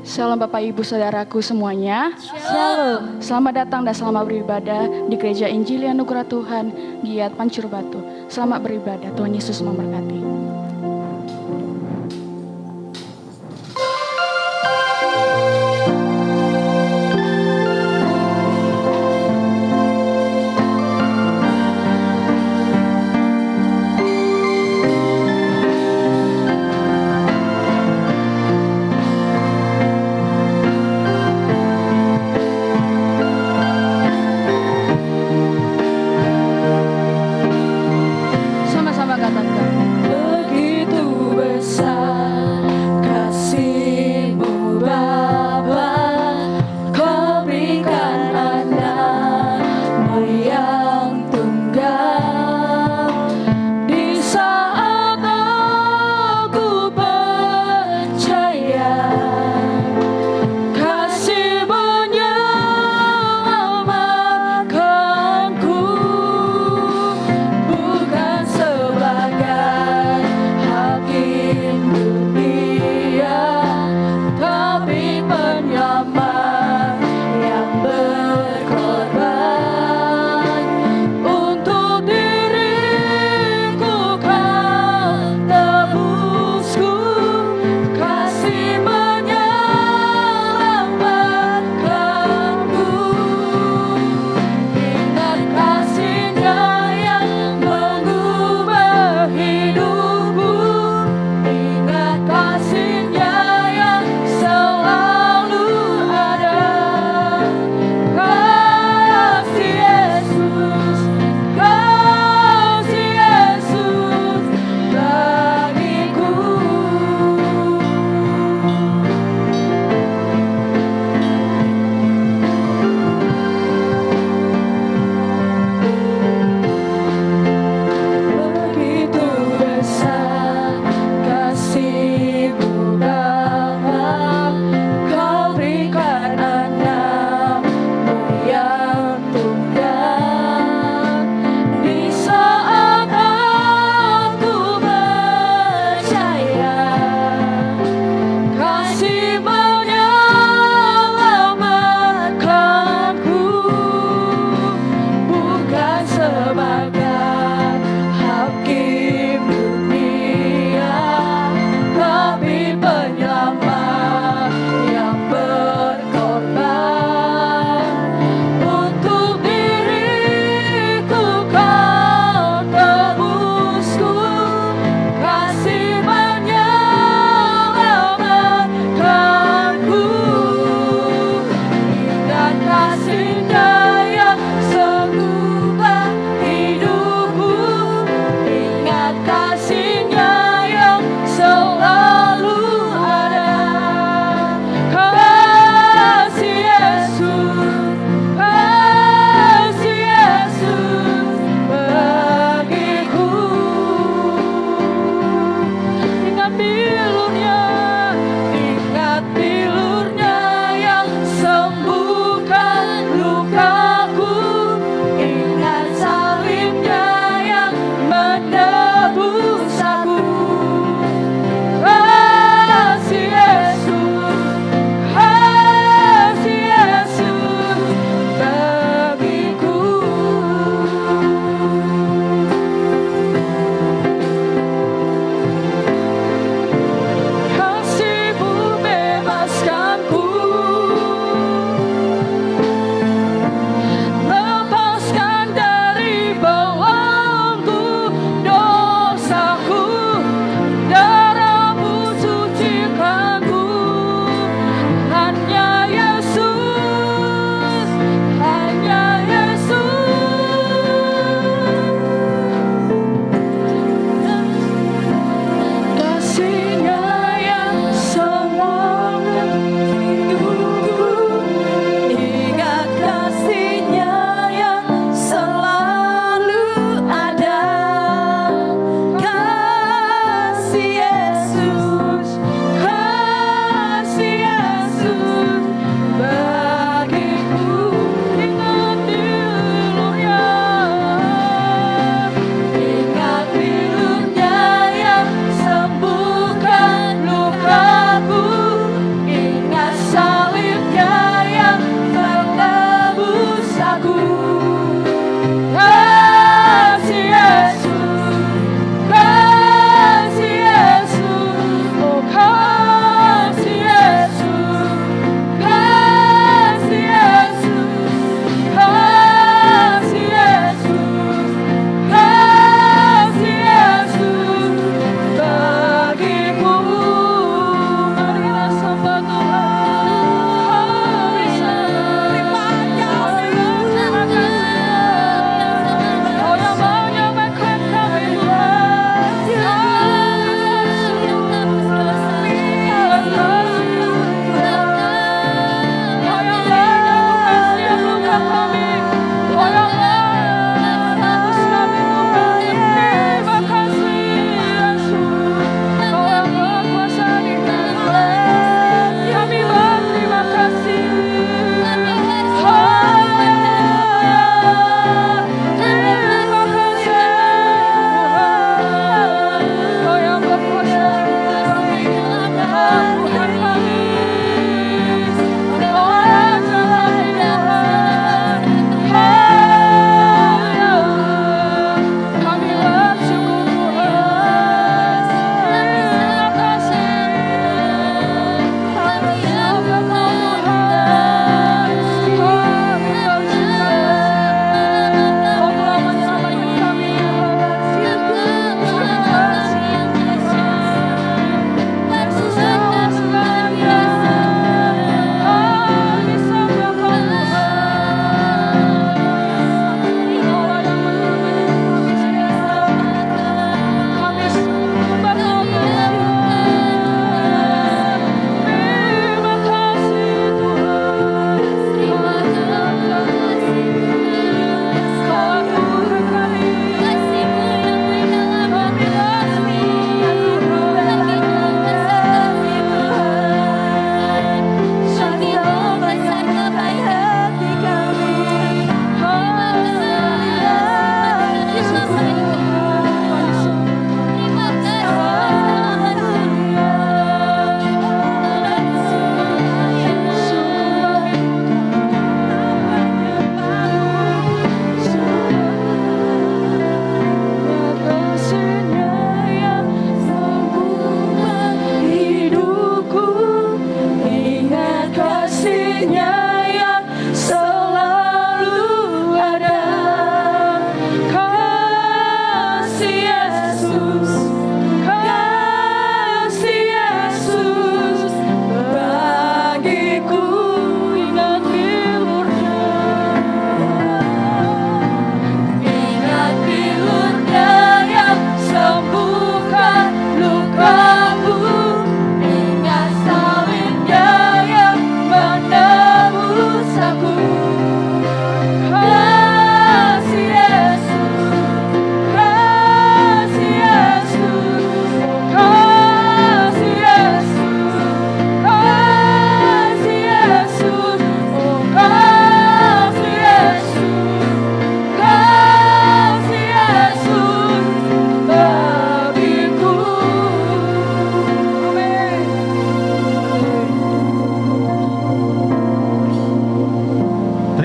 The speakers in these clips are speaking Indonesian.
Shalom Bapak Ibu Saudaraku semuanya. Shalom. Selamat datang dan selamat beribadah di Gereja Injili Anugerah Tuhan Giat Pancur Batu. Selamat beribadah, Tuhan Yesus memberkati. Sama-sama katakan.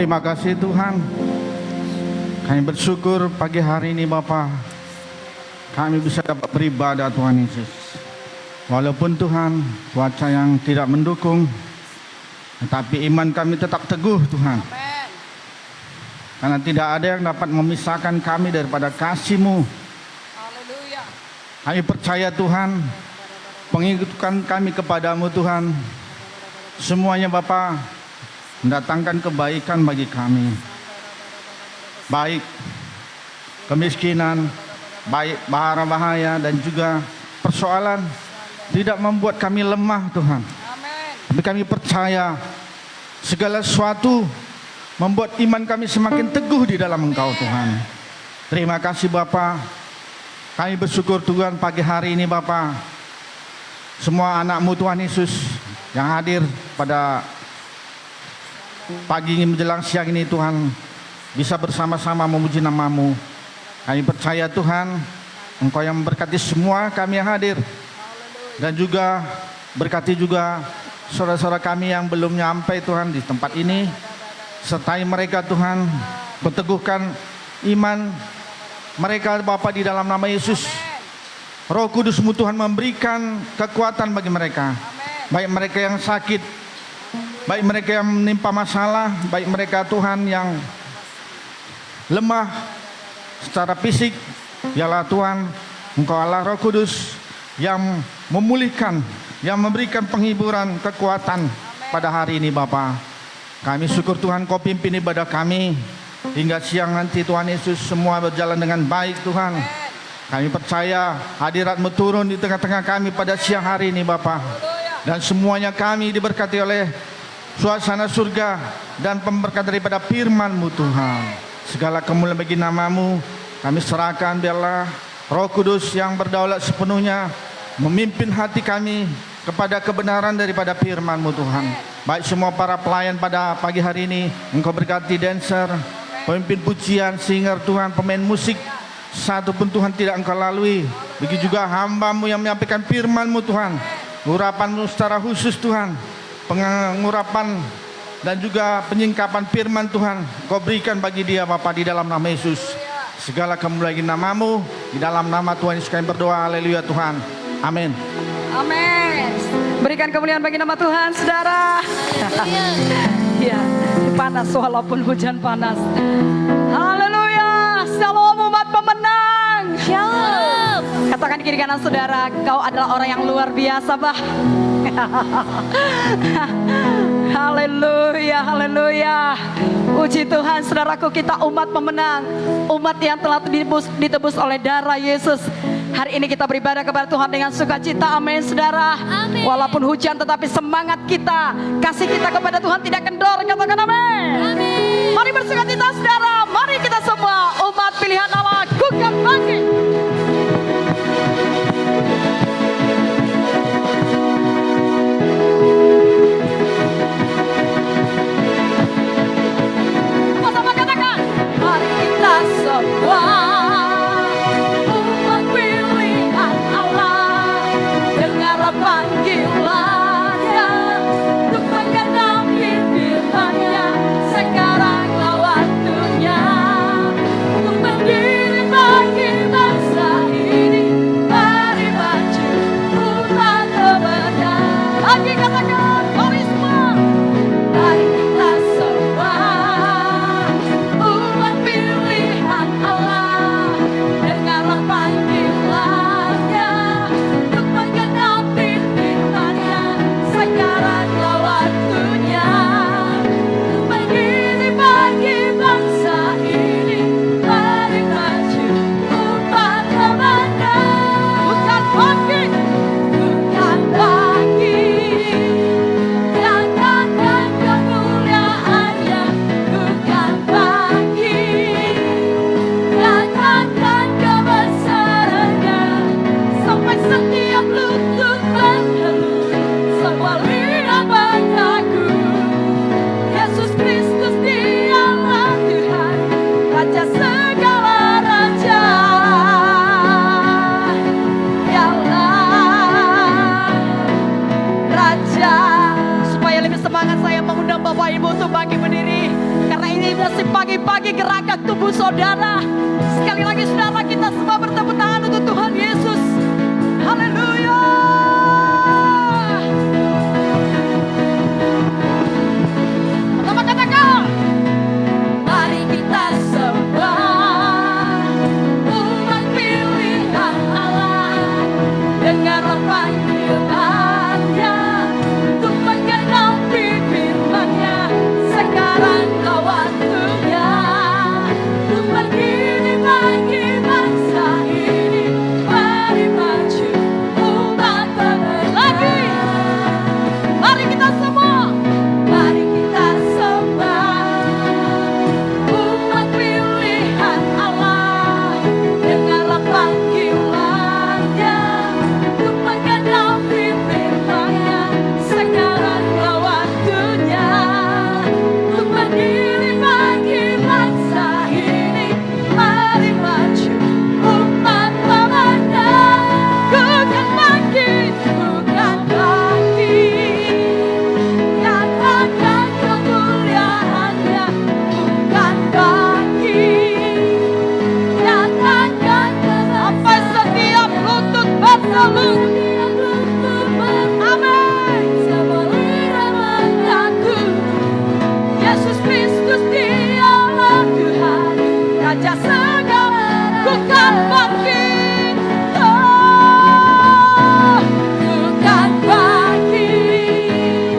Terima kasih Tuhan. Kami bersyukur pagi hari ini Bapa, kami bisa dapat beribadah Tuhan Yesus. Walaupun Tuhan cuaca yang tidak mendukung, tetapi iman kami tetap teguh Tuhan. Karena tidak ada yang dapat memisahkan kami daripada kasih-Mu. Kami percaya Tuhan, pengikutan kami kepadamu Tuhan, semuanya Bapa mendatangkan kebaikan bagi kami. Baik kemiskinan, baik bahaya dan juga persoalan tidak membuat kami lemah Tuhan. Tapi kami percaya segala sesuatu membuat iman kami semakin teguh di dalam Engkau Tuhan. Terima kasih Bapa. Kami bersyukur Tuhan pagi hari ini Bapa, semua anak-Mu Tuhan Yesus yang hadir pada pagi ini menjelang siang ini Tuhan bisa bersama-sama memuji nama-Mu. Kami percaya Tuhan, Engkau yang memberkati semua kami yang hadir, dan juga berkati juga saudara-saudara kami yang belum nyampe Tuhan di tempat ini. Sertai mereka Tuhan, berteguhkan iman mereka Bapa di dalam nama Yesus. Roh Kudus-Mu Tuhan memberikan kekuatan bagi mereka, baik mereka yang sakit, baik mereka yang menimpa masalah, baik mereka Tuhan yang lemah secara fisik. Yalah Tuhan, Engkau Allah Roh Kudus yang memulihkan, yang memberikan penghiburan, kekuatan pada hari ini Bapa. Kami syukur Tuhan Kau pimpin ibadah kami hingga siang nanti Tuhan Yesus, semua berjalan dengan baik Tuhan. Kami percaya hadirat-Mu turun di tengah-tengah kami pada siang hari ini Bapa, dan semuanya kami diberkati oleh suasana surga dan pemberkat daripada firman-Mu Tuhan. Segala kemuliaan bagi nama-Mu kami serahkan, biarlah Roh Kudus yang berdaulat sepenuhnya memimpin hati kami kepada kebenaran daripada firman-Mu Tuhan. Baik semua para pelayan pada pagi hari ini, Engkau berkati dancer, pemimpin pujian, singer Tuhan, pemain musik, satu pun Tuhan tidak Engkau lalui. Begitu juga hamba-Mu yang menyampaikan firman-Mu Tuhan, urapan-Mu secara khusus Tuhan, pengurapan dan juga penyingkapan firman Tuhan Kau berikan bagi dia Bapa di dalam nama Yesus. Segala kemuliaan nama-Mu, di dalam nama Tuhan Yesus kami berdoa. Haleluya Tuhan, amin. Amin. Berikan kemuliaan bagi nama Tuhan, saudara. Ya, panas walaupun hujan panas. Haleluya. Shalom umat pemenang. Shalom. Katakan kiri kanan saudara, kau adalah orang yang luar biasa, bah. Haleluya, haleluya. Puji Tuhan, saudaraku, kita umat pemenang, umat yang telah ditebus oleh darah Yesus. Hari ini kita beribadah kepada Tuhan dengan sukacita, amin saudara. Amin. Walaupun hujan tetapi semangat kita, kasih kita kepada Tuhan tidak kendor, katakan amin. Amin. Mari bersukacita saudara, mari kita semua umat pilihan Allah lakukan bangkit. Sama-sama katakan, mari kita semua panggilannya untuk menggenapi firman-Nya. Sekaranglah waktunya untuk berdiri bagi bangsa ini. Mari maju umat pemenang. Lagi katakan, mari semua, mari kita semua umat pilihan Allah. Dengarlah panggilannya untuk menggenapi firman-Nya. Sekaranglah waktunya untuk berdiri bagi bangsa ini. Mari maju umat pemenang. Bukan bangkit, bukan bangkit, Supaya lebih semangat saya mengundang Bapak Ibu untuk bangkit berdiri. Karena ini masih pagi-pagi gerakan tubuh saudara. Sekali lagi saudara, kita semua bertepuk tangan untuk Tuhan Yesus. Haleluya. Pertama katakan, mari kita sembah umat pilihan Allah. Dengarlah panggilannya untuk menggenapi firman-Nya. Sekaranglah waktunya untuk berdiri bagi bangsa ini. Mari maju umat lagi. Mari kita semua, mari kita sembah umat pilihan Allah. Dengarlah panggilannya untuk menggenapi firman-Nya. Sekaranglah waktunya untuk berdiri bagi bangsa ini. Mari maju umat pemenang. Ku kan bangkit, bukan bangkit. Nyatakan kemuliaan-Nya, bukan bangkit. Nyatakan sampai setiap lutut berselut. Amin. Semua mengaku Yesus Kristus Dialah Tuhan, Raja segala. Ku kan bangkit, oh, ku kan bangkit.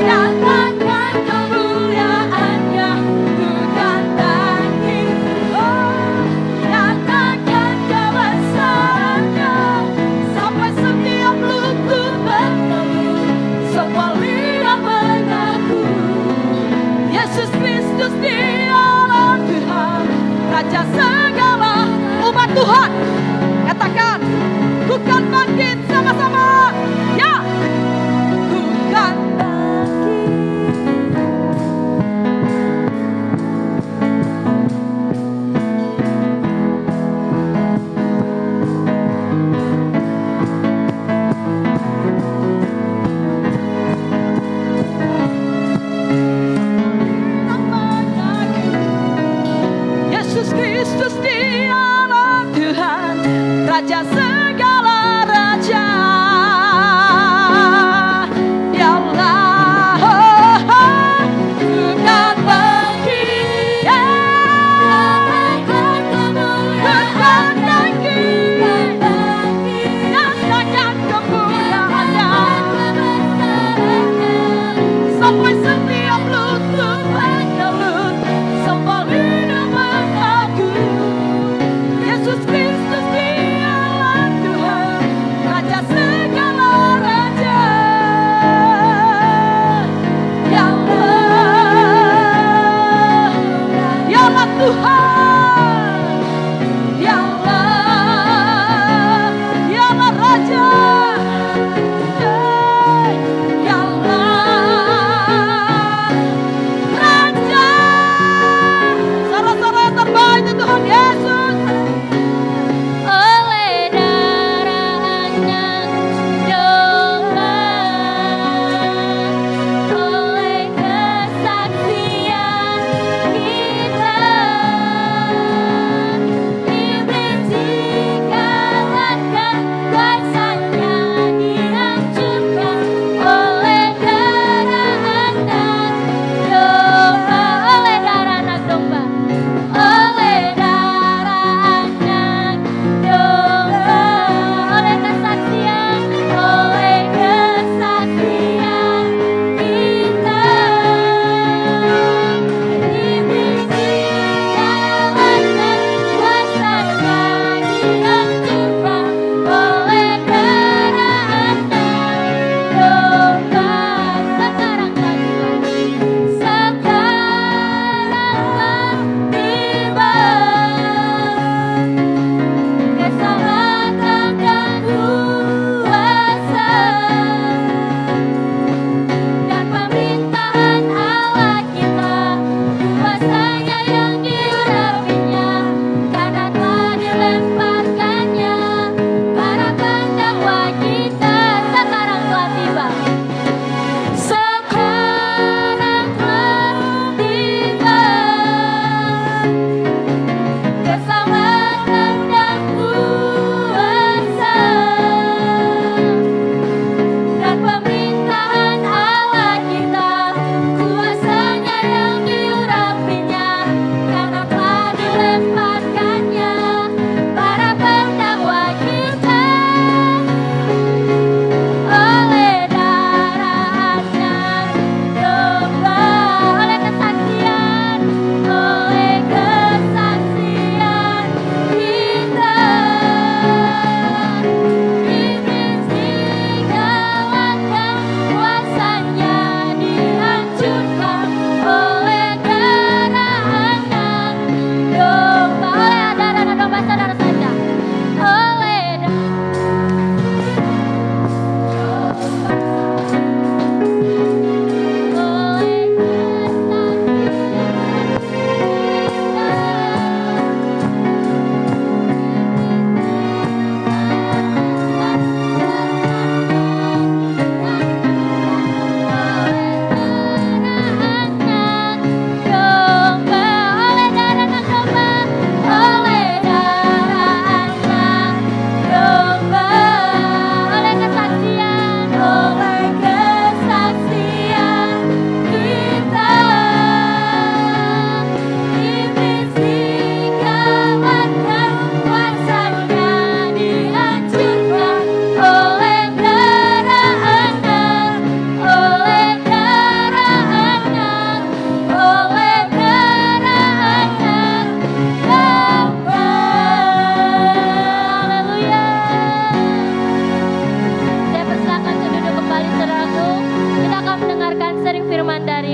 Nyatakan kemuliaan-Nya, ku kan bangkit, oh, nyatakan kebesaran-Nya. Sampai setiap lutut bertelut, semua lidah mengaku Yesus Kristus Dialah Tuhan, Raja segala. Umat Tuhan, katakan, ku kan bangkit sama-sama. Ya, ku kan bangkit. Yesus Kristus Dialah Tuhan, Raja segala raja. Dialah, oh, oh, ku kan bangkit, ku kan bangkit. Nyatakan kemuliaan-Nya, sampai setiap lutut bertelut, semua lidah mengaku Yesus Kristus Dialah Tuhan, Raja segala raja. Dialah Tuhan, Dialah Raja. Dialah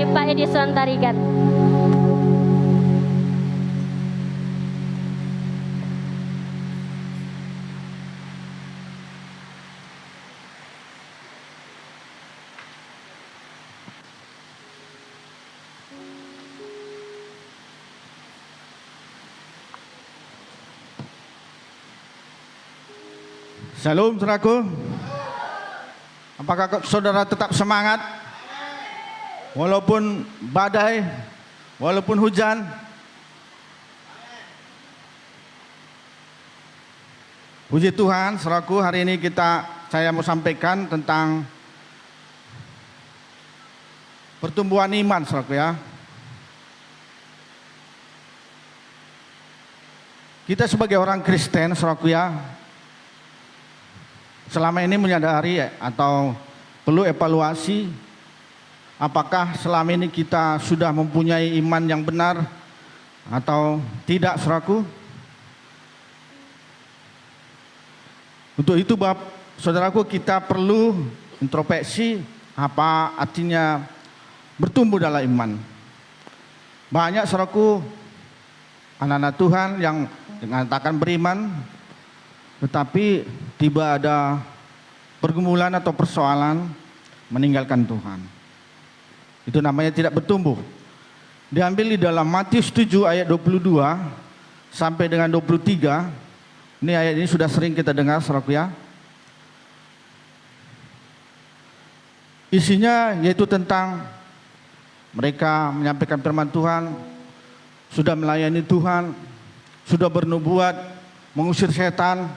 Pak Edison Tarigan. Shalom saudaraku. Apakah saudara tetap semangat? Walaupun badai, walaupun hujan. Puji Tuhan, saudaraku, hari ini saya mau sampaikan tentang pertumbuhan iman, saudaraku ya. Kita sebagai orang Kristen, saudaraku ya, selama ini menyadari atau perlu evaluasi apakah selama ini kita sudah mempunyai iman yang benar atau tidak, saudaraku. Untuk itu saudaraku, kita perlu introspeksi apa artinya bertumbuh dalam iman. Banyak, saudaraku, anak-anak Tuhan yang dikatakan beriman, tetapi tiba ada pergumulan atau persoalan meninggalkan Tuhan. Itu namanya tidak bertumbuh. Diambil di dalam Matius 7 ayat 22 sampai dengan 23. Ini ayat ini sudah sering kita dengar, saudaraku ya. Isinya yaitu tentang mereka menyampaikan firman Tuhan, sudah melayani Tuhan, sudah bernubuat, mengusir setan,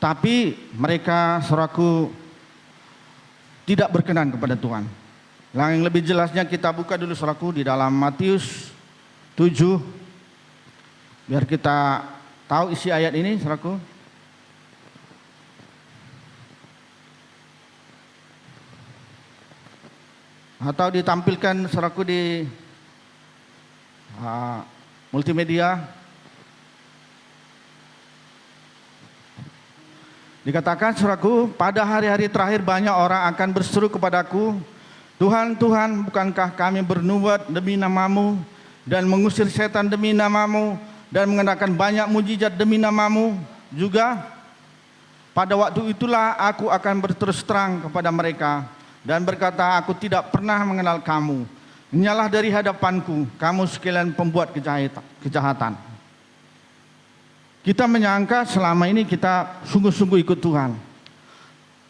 tapi mereka, saudaraku, tidak berkenan kepada Tuhan. Yang lebih jelasnya kita buka dulu, saudaraku, di dalam Matius 7. Biar kita tahu isi ayat ini, saudaraku. Atau ditampilkan, saudaraku, di multimedia. Dikatakan, saudaraku, pada hari-hari terakhir banyak orang akan berseru kepadaku, Tuhan, Tuhan, bukankah kami bernubuat demi namamu dan mengusir setan demi namamu dan mengadakan banyak mujizat demi namamu juga? Pada waktu itulah aku akan berterus terang kepada mereka dan berkata, aku tidak pernah mengenal kamu. Nyalalah dari hadapanku, kamu sekalian pembuat kejahatan. Kita menyangka selama ini kita sungguh-sungguh ikut Tuhan.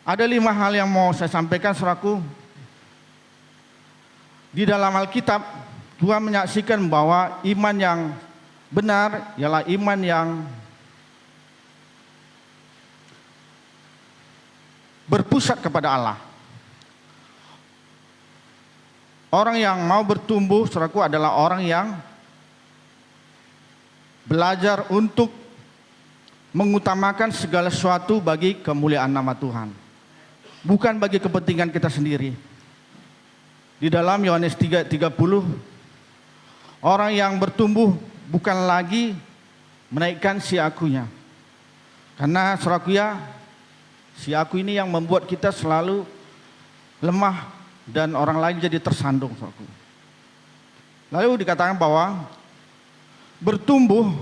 Ada 5 hal yang mau saya sampaikan, saudaraku. Di dalam Alkitab, Tuhan menyaksikan bahwa iman yang benar ialah iman yang berpusat kepada Allah. Orang yang mau bertumbuh, saudaraku, adalah orang yang belajar untuk mengutamakan segala sesuatu bagi kemuliaan nama Tuhan, bukan bagi kepentingan kita sendiri. Di dalam Yohanes 3:30, orang yang bertumbuh bukan lagi menaikkan si akunya. Karena, saudaraku ya, si aku ini yang membuat kita selalu lemah dan orang lain jadi tersandung, saudaraku. Lalu dikatakan bahwa bertumbuh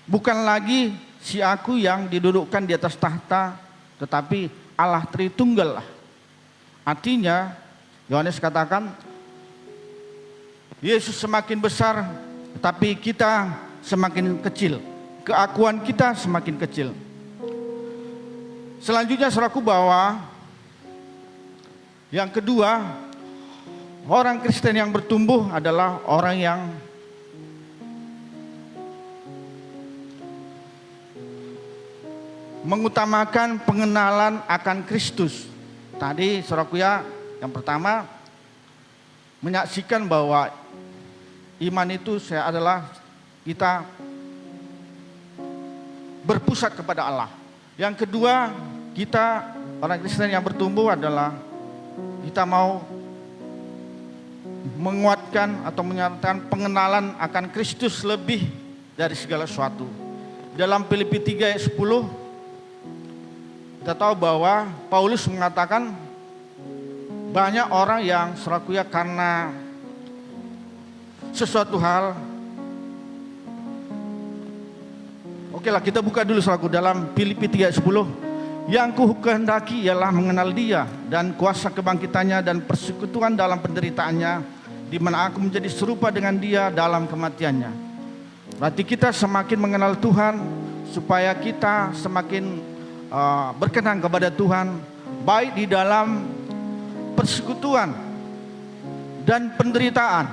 bukan lagi si aku yang didudukkan di atas tahta, tetapi Allah Tritunggal lah. Artinya, Yohanes katakan, Yesus semakin besar, tetapi kita semakin kecil. Keakuan kita semakin kecil. Selanjutnya, saudaraku, bahwa yang kedua, orang Kristen yang bertumbuh adalah orang yang mengutamakan pengenalan akan Kristus. Tadi, saudaraku ya, yang pertama menyaksikan bahwa iman itu adalah kita berpusat kepada Allah. Yang kedua, kita orang Kristen yang bertumbuh adalah kita mau menguatkan atau menyatakan pengenalan akan Kristus lebih dari segala sesuatu. Dalam Filipi 3 ayat 10, kita tahu bahwa Paulus mengatakan banyak orang yang, saudaraku ya, karena sesuatu hal. Oke lah, kita buka dulu saudaraku dalam Filipi 3:10. Yang kukehendaki ialah mengenal Dia dan kuasa kebangkitannya dan persekutuan dalam penderitaannya, di mana aku menjadi serupa dengan Dia dalam kematiannya. Berarti kita semakin mengenal Tuhan, supaya kita semakin berkenan kepada Tuhan, baik di dalam persekutuan dan penderitaan.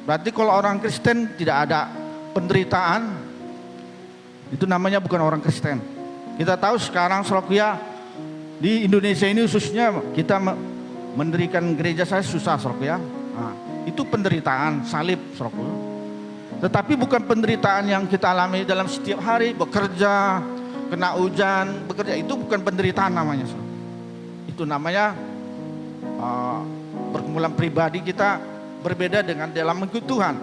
Berarti kalau orang Kristen tidak ada penderitaan, itu namanya bukan orang Kristen. Kita tahu sekarang saudaraku ya, di Indonesia ini khususnya kita mendirikan gereja saya susah saudaraku ya. Nah, itu penderitaan salib saudaraku. Tetapi bukan penderitaan yang kita alami dalam setiap hari, bekerja, kena hujan, bekerja, itu bukan penderitaan namanya saudaraku. Itu namanya pergumulan pribadi kita berbeda dengan dalam mengikut Tuhan.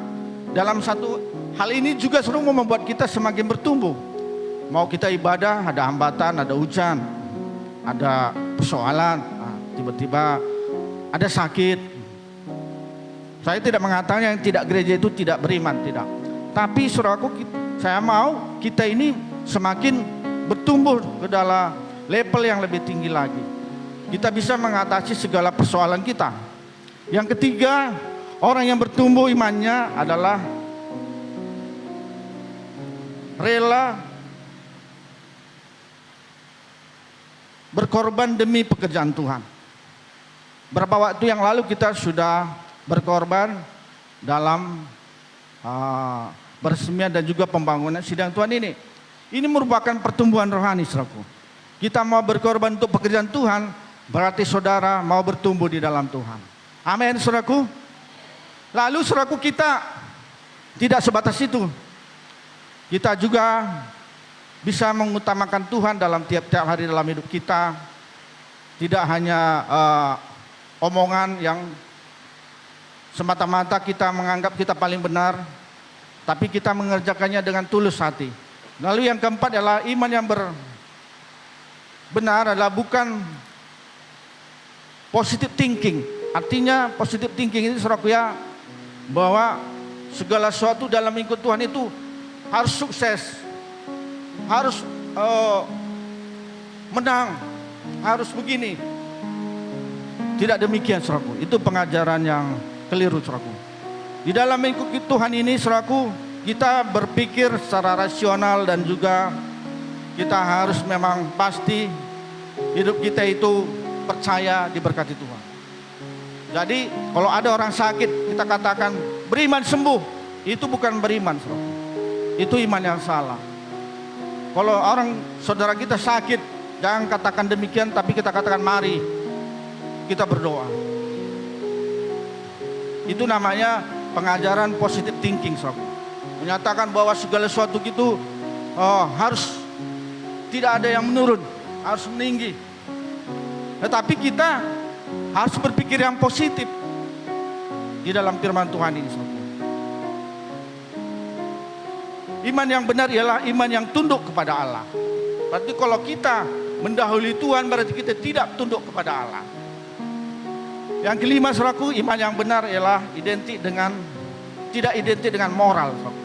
Dalam satu hal ini juga selalu membuat kita semakin bertumbuh. Mau kita ibadah, ada hambatan, ada hujan, ada persoalan, tiba-tiba ada sakit. Saya tidak mengatakan yang tidak gereja itu tidak beriman, tidak. Tapi saudaraku, saya mau kita ini semakin bertumbuh ke dalam level yang lebih tinggi lagi. Kita bisa mengatasi segala persoalan kita. Yang ketiga, orang yang bertumbuh imannya adalah rela berkorban demi pekerjaan Tuhan. Berapa waktu yang lalu kita sudah berkorban dalam peresmian dan juga pembangunan sidang Tuhan ini. Ini merupakan pertumbuhan rohani, saudaraku. Kita mau berkorban untuk pekerjaan Tuhan, berarti saudara mau bertumbuh di dalam Tuhan. Amin, saudaraku. Lalu saudaraku, kita tidak sebatas itu. Kita juga bisa mengutamakan Tuhan dalam tiap-tiap hari dalam hidup kita. Tidak hanya omongan yang semata-mata kita menganggap kita paling benar, tapi kita mengerjakannya dengan tulus hati. Lalu yang keempat adalah iman yang benar adalah bukan positive thinking. Artinya positive thinking ini saudaraku ya, bahwa segala sesuatu dalam ikut Tuhan itu harus sukses, harus menang, harus begini. Tidak demikian saudaraku, itu pengajaran yang keliru saudaraku. Di dalam mengikuti Tuhan ini saudaraku, kita berpikir secara rasional dan juga kita harus memang pasti hidup kita itu percaya diberkati Tuhan. Jadi kalau ada orang sakit, kita katakan beriman sembuh, itu bukan beriman saudaraku. Itu iman yang salah. Kalau orang saudara kita sakit, jangan katakan demikian, tapi kita katakan mari kita berdoa. Itu namanya pengajaran positive thinking, saudara. Menyatakan bahwa segala sesuatu itu harus tidak ada yang menurun, harus meninggi. Tetapi kita harus berpikir yang positif di dalam firman Tuhan ini, saudara. Iman yang benar ialah iman yang tunduk kepada Allah. Berarti kalau kita mendahului Tuhan, berarti kita tidak tunduk kepada Allah. Yang kelima saudaraku, iman yang benar ialah tidak identik dengan moral, saudaraku.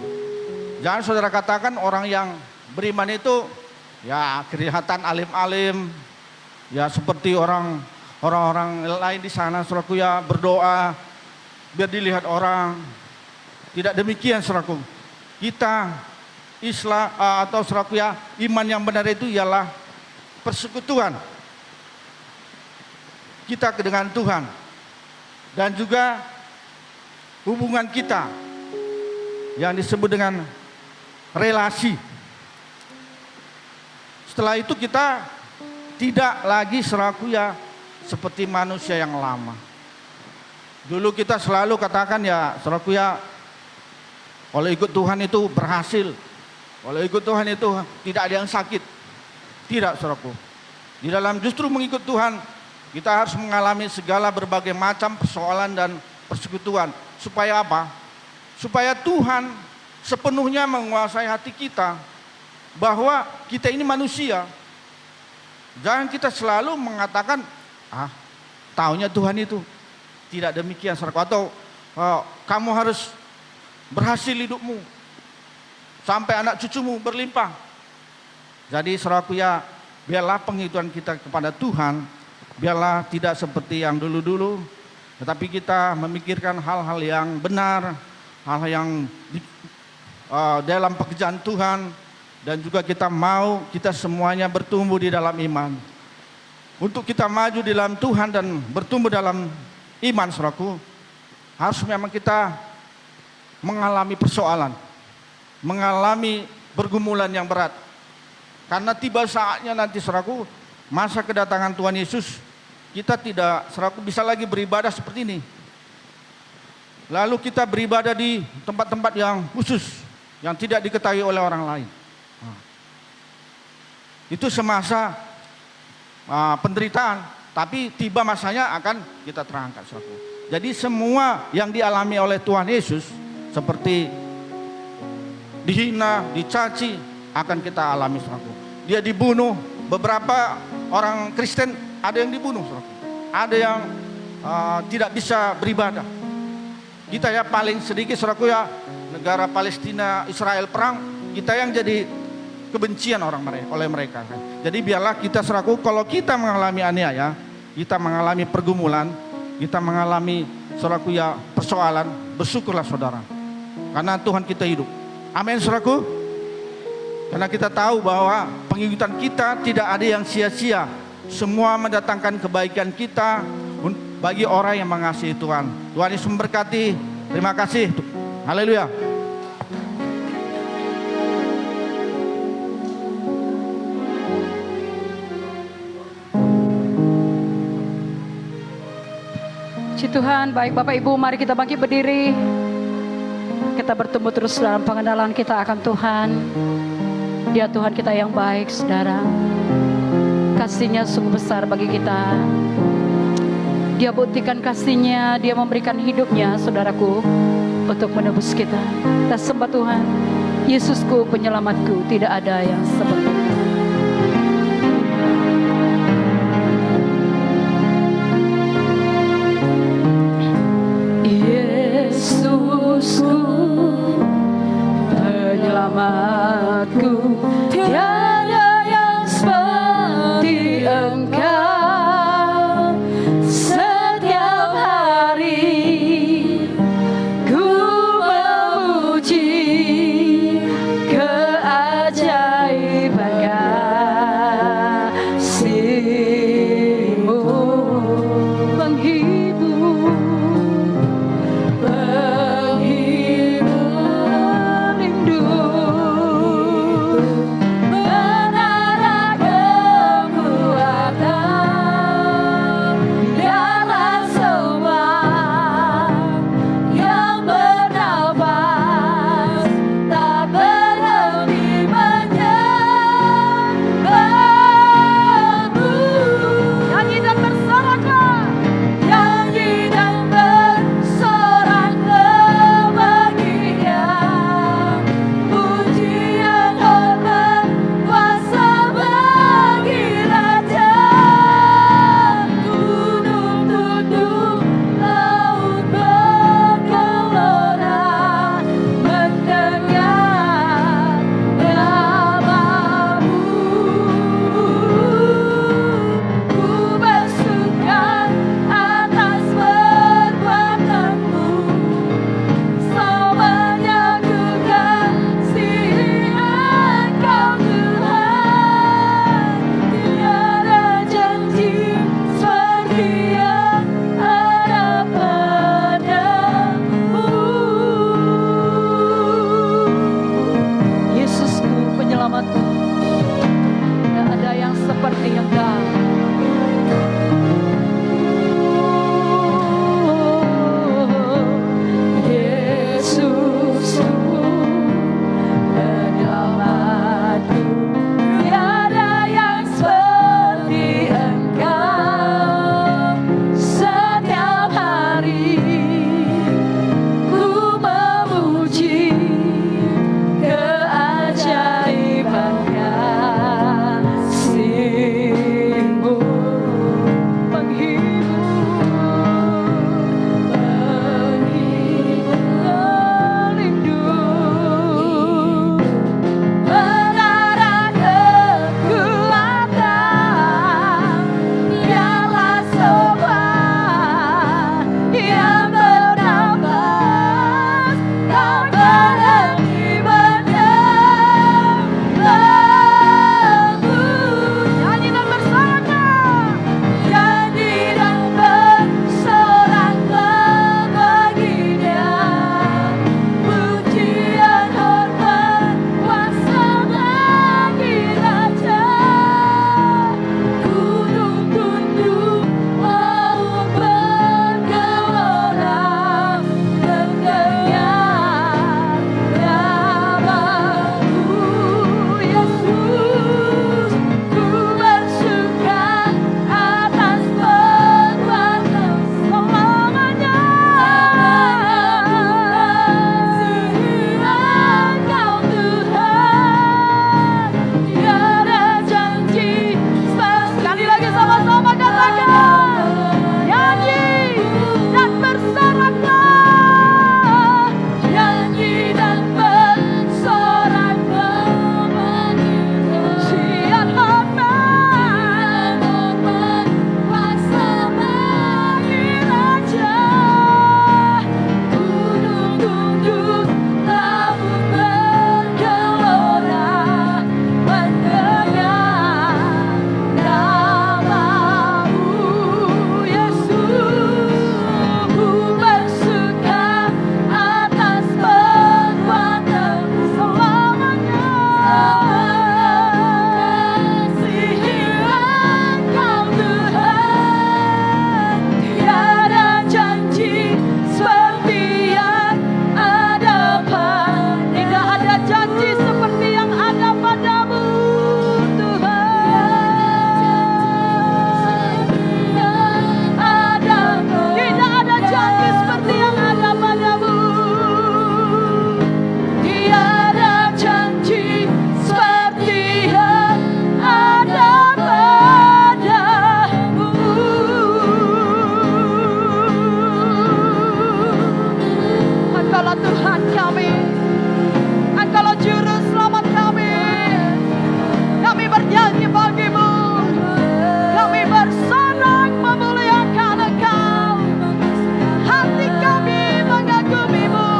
Jangan saudara katakan orang yang beriman itu ya kelihatan alim-alim, ya seperti orang-orang lain di sana, saudaraku, ya berdoa biar dilihat orang. Tidak demikian saudaraku. Kita Islam atau saudaraku ya, iman yang benar itu ialah persekutuan kita dengan Tuhan dan juga hubungan kita yang disebut dengan relasi. Setelah itu kita tidak lagi saudaraku ya seperti manusia yang lama. Dulu kita selalu katakan ya saudaraku ya, kalau ikut Tuhan itu berhasil, kalau ikut Tuhan itu tidak ada yang sakit. Tidak saudaraku. Di dalam justru mengikut Tuhan, kita harus mengalami segala berbagai macam persoalan dan persekutuan. Supaya apa? Supaya Tuhan sepenuhnya menguasai hati kita, bahwa kita ini manusia. Jangan kita selalu mengatakan, taunya Tuhan itu. Tidak demikian saudaraku. Atau kamu harus berhasil hidupmu, sampai anak cucumu berlimpah. Jadi saudaraku ya, biarlah penghidupan kita kepada Tuhan, biarlah tidak seperti yang dulu-dulu, tetapi kita memikirkan hal-hal yang benar, hal yang dalam pekerjaan Tuhan, dan juga kita semuanya bertumbuh di dalam iman. Untuk kita maju di dalam Tuhan dan bertumbuh dalam iman, saudaraku, harus memang kita mengalami persoalan, mengalami pergumulan yang berat. Karena tiba saatnya nanti, saudaraku, masa kedatangan Tuhan Yesus, kita tidak, saudaraku, bisa lagi beribadah seperti ini. Lalu kita beribadah di tempat-tempat yang khusus, yang tidak diketahui oleh orang lain. Itu semasa penderitaan, tapi tiba masanya akan kita terangkat, saudaraku. Jadi semua yang dialami oleh Tuhan Yesus, seperti dihina, dicaci, akan kita alami, saudaraku. Dia dibunuh, beberapa orang Kristen ada yang dibunuh, saudaraku. Ada yang tidak bisa beribadah. Kita ya paling sedikit, saudaraku ya, negara Palestina Israel perang, kita yang jadi kebencian oleh mereka. Jadi biarlah kita, saudaraku, kalau kita mengalami aniaya, kita mengalami pergumulan, kita mengalami, saudaraku ya, persoalan, bersyukurlah saudara, karena Tuhan kita hidup. Amin, saudaraku. Karena kita tahu bahwa pengikutan kita tidak ada yang sia-sia, semua mendatangkan kebaikan kita bagi orang yang mengasihi Tuhan. Tuhan Yesus memberkati. Terima kasih. Haleluya. Puji Tuhan. Baik Bapak Ibu, mari kita bangkit berdiri. Kita bertumbuh terus dalam pengenalan kita akan Tuhan. Dia Tuhan kita yang baik, saudara. Kasih-Nya sungguh besar bagi kita. Dia buktikan kasih-Nya, Dia memberikan hidup-Nya, saudaraku, untuk menebus kita. Kita sembah Tuhan. Yesusku, penyelamatku, tidak ada yang seperti. Yesusku, penyelamatku, tiada yang seperti Engkau. Setiap hari ku memuji keajaiban kasih-Mu, menghibur rindu. yang bernafas, tak berhenti menyembahmu. Nyanyi dan bersorak, nyanyi dan bersorak bagi Dia. Pujian hormat kuasa bagi Raja. Gunung tunduk mau bergelora, mendengar namamu Yesus. Ku bersuka atas perbuatan selamanya. Engkau Tuhan, tiada janji. Sekali lagi sama-sama katakan, nyanyi dan bersoraklah, nyanyi dan bersoraklah. Pujian hormat kuasa bagi Raja. Gunung tunduk, laut bergelora, mendengar namamu Yesus. Ku bersuka atas perbuatanmu selamanya. Kasihi Engkau Tuhan, tiada janji seperti yang ada tidak ada janji seperti yang ada padamu Tuhan. Tidak ada janji seperti yang ada padamu. Tiada janji seperti yang ada padamu. Engkaulah Tuhan kami, Engkaulah juru selamat kami. Kami bernyanyi bagimu, kami bersorak memuliakan Engkau. Hati kami mengagumimu.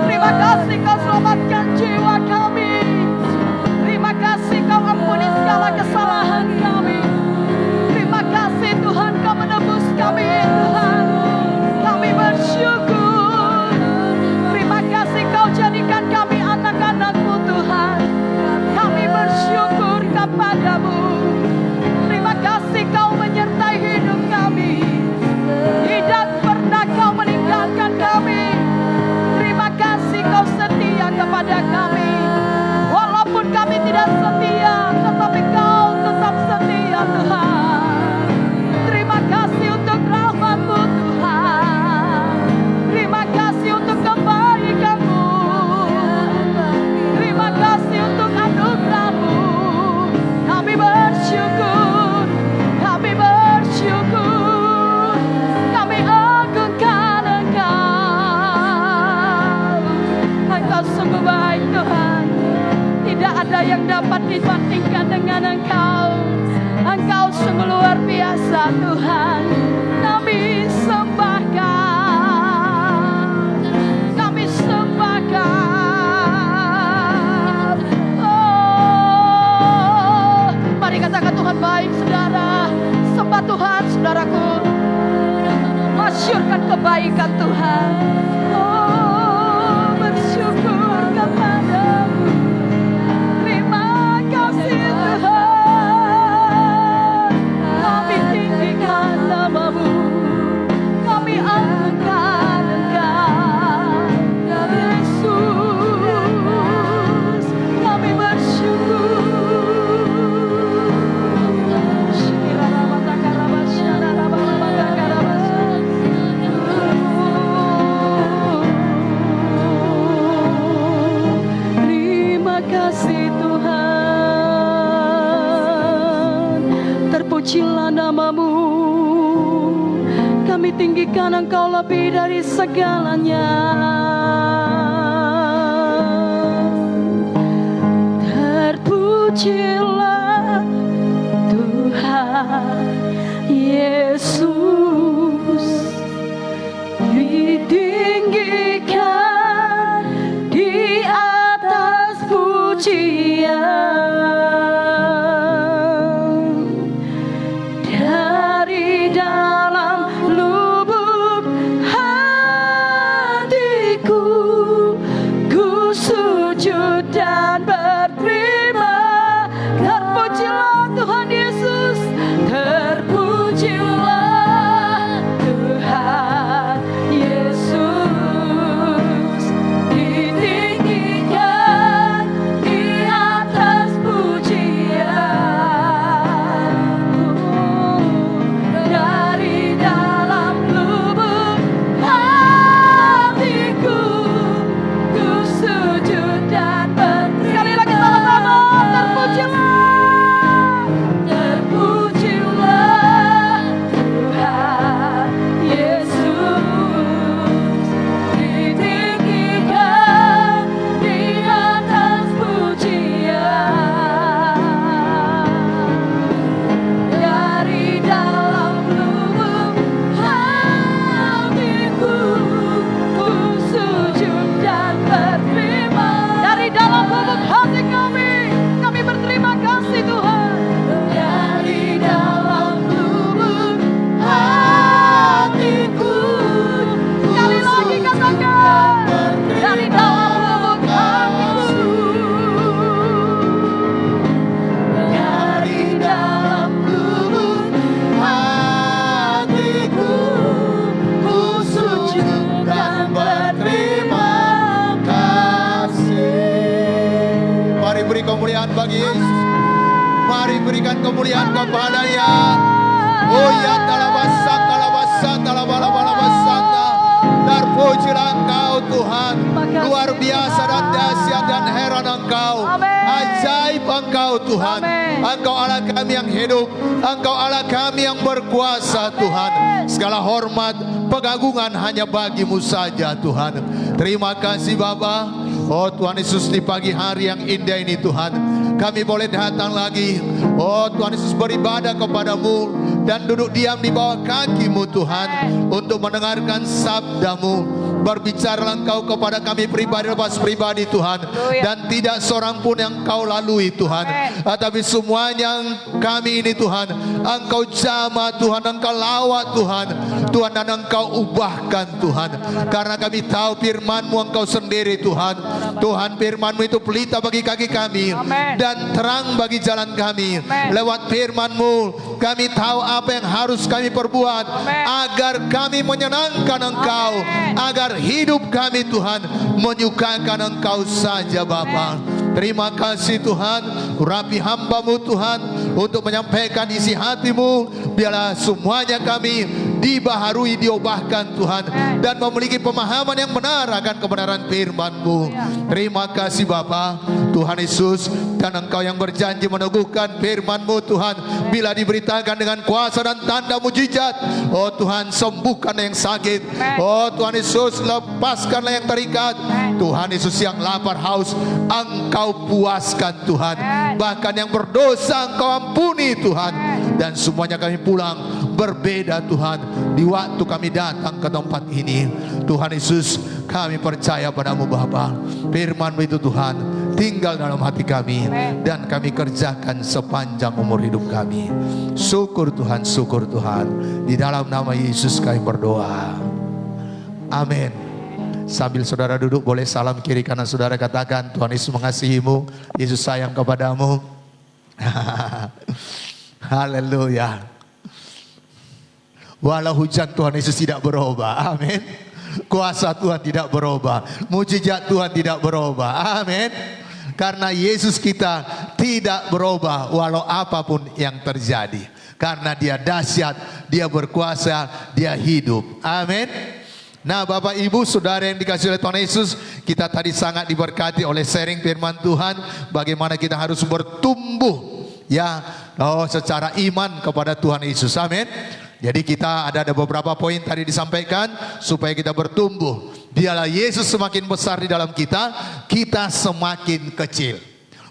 Terima kasih Kau selamatkan jiwa kami. Terima kasih Kau ampuni segala kesalahan kami. Terima kasih Tuhan Kau menebus kami Tuhan. Kami bersyukur. Terima kasih Kau jadikan kami anak-anak-Mu Tuhan. Kami bersyukur kepadamu. Terima kasih Kau menyertai hidup kami. Tidak pernah Kau meninggalkan kami. Terima kasih Kau setia kepada kami. Walaupun kami tidak setia, tetapi Kau tetap setia Tuhan. Terima kasih untuk rahmat-Mu Tuhan. Terima kasih untuk kebaikan-Mu. Terima kasih untuk anugerah-Mu. Kami bersyukur, kami bersyukur, kami agungkan Engkau. Engkau sungguh baik Tuhan. Tidak ada yang dapat dibandingkan dengan Engkau. Engkau sungguh luar biasa Tuhan. Kami sembahkan, kami sembahkan. Oh, mari katakan Tuhan baik saudara. Sembah Tuhan saudaraku. Masyurkan kebaikan Tuhan. Oh, bersyukur kepadamu. Terima kasih Tuhan. Kami tinggikan namamu. Kami angkat Engkau Yesus. Kami bersyukur. Terima kasih Tuhan. Terpujilah namamu. Kami tinggikan Engkau lebih dari segalanya. Terpujilah Tuhan. Yesus ditinggikan di atas pujian, dari dalam lubuk hatiku ku sujud dan berterima. Terpujilah Tuhan Yesus, terpujilah Tuhan Yesus, ditinggikan di atas pujian, dari dalam lubuk hatiku ku sujud dan berterima. Sekali lagi sama-sama, terpujilah. Kemuliaan bagi Yesus. Mari berikan kemuliaan kepada-Nya. Oh ya terpujilah Engkau Tuhan. Luar biasa dan dahsyat dan heran Engkau. Ajaib Engkau Tuhan. Engkau Allah kami yang hidup. Engkau Allah kami yang berkuasa Tuhan. Segala hormat, pengagungan hanya bagi-Mu saja Tuhan. Terima kasih Bapa. Oh Tuhan Yesus, di pagi hari yang indah ini Tuhan, kami boleh datang lagi. Oh Tuhan Yesus, beribadah kepada-Mu dan duduk diam di bawah kaki-Mu Tuhan, untuk mendengarkan sabda-Mu. Berbicaralah Engkau kepada kami pribadi lepas pribadi Tuhan, dan tidak seorang pun yang Engkau lalui Tuhan, tapi semuanya kami ini Tuhan Engkau jamah Tuhan, Engkau lawat Tuhan, Tuhan, dan Engkau ubahkan Tuhan. Karena kami tahu firman-Mu Engkau sendiri Tuhan. Tuhan, firman-Mu itu pelita bagi kaki kami dan terang bagi jalan kami. Lewat firman-Mu kami tahu apa yang harus kami perbuat agar kami menyenangkan Engkau, agar hidup kami Tuhan menyukakan Engkau saja Bapa. Terima kasih Tuhan, urapi hamba-Mu Tuhan untuk menyampaikan isi hati-Mu. Biarlah semuanya kami dibaharui, diubahkan Tuhan, dan memiliki pemahaman yang benar akan kebenaran firman-Mu. Terima kasih Bapa, Tuhan Yesus, dan Engkau yang berjanji meneguhkan firman-Mu Tuhan. Bila diberitakan dengan kuasa dan tanda mujizat, oh Tuhan, sembuhkanlah yang sakit. Oh Tuhan Yesus, lepaskanlah yang terikat. Tuhan Yesus, yang lapar haus Engkau puaskan Tuhan. Bahkan yang berdosa Engkau ampuni Tuhan. Dan semuanya kami pulang berbeda Tuhan di waktu kami datang ke tempat ini. Tuhan Yesus, kami percaya padamu Bapa. Firman-Mu itu Tuhan tinggal dalam hati kami, dan kami kerjakan sepanjang umur hidup kami. Syukur Tuhan, syukur Tuhan. Di dalam nama Yesus kami berdoa. Amin. Sambil saudara duduk, boleh salam kiri kanan saudara, katakan, Tuhan Yesus mengasihimu, Yesus sayang kepadamu. Haleluya. Walau hujan, Tuhan Yesus tidak berubah. Amin. Kuasa Tuhan tidak berubah. Mujizat Tuhan tidak berubah. Amin. Karena Yesus kita tidak berubah walau apapun yang terjadi. Karena Dia dahsyat, Dia berkuasa, Dia hidup. Amin. Nah Bapak Ibu Saudara yang dikasihi oleh Tuhan Yesus, kita tadi sangat diberkati oleh sharing firman Tuhan, bagaimana kita harus bertumbuh secara iman kepada Tuhan Yesus. Amin. Jadi kita ada beberapa poin tadi disampaikan supaya kita bertumbuh. Biarlah Yesus semakin besar di dalam kita, kita semakin kecil.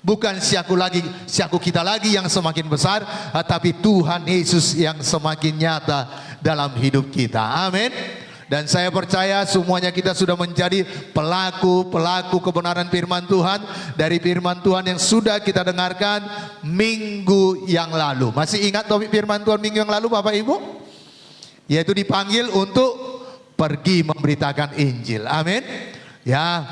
Bukan siaku kita lagi yang semakin besar, tapi Tuhan Yesus yang semakin nyata dalam hidup kita. Amin. Dan saya percaya semuanya kita sudah menjadi pelaku kebenaran firman Tuhan dari firman Tuhan yang sudah kita dengarkan minggu yang lalu. Masih ingat topik firman Tuhan minggu yang lalu Bapak Ibu? Yaitu dipanggil untuk pergi memberitakan Injil. Amin. Ya,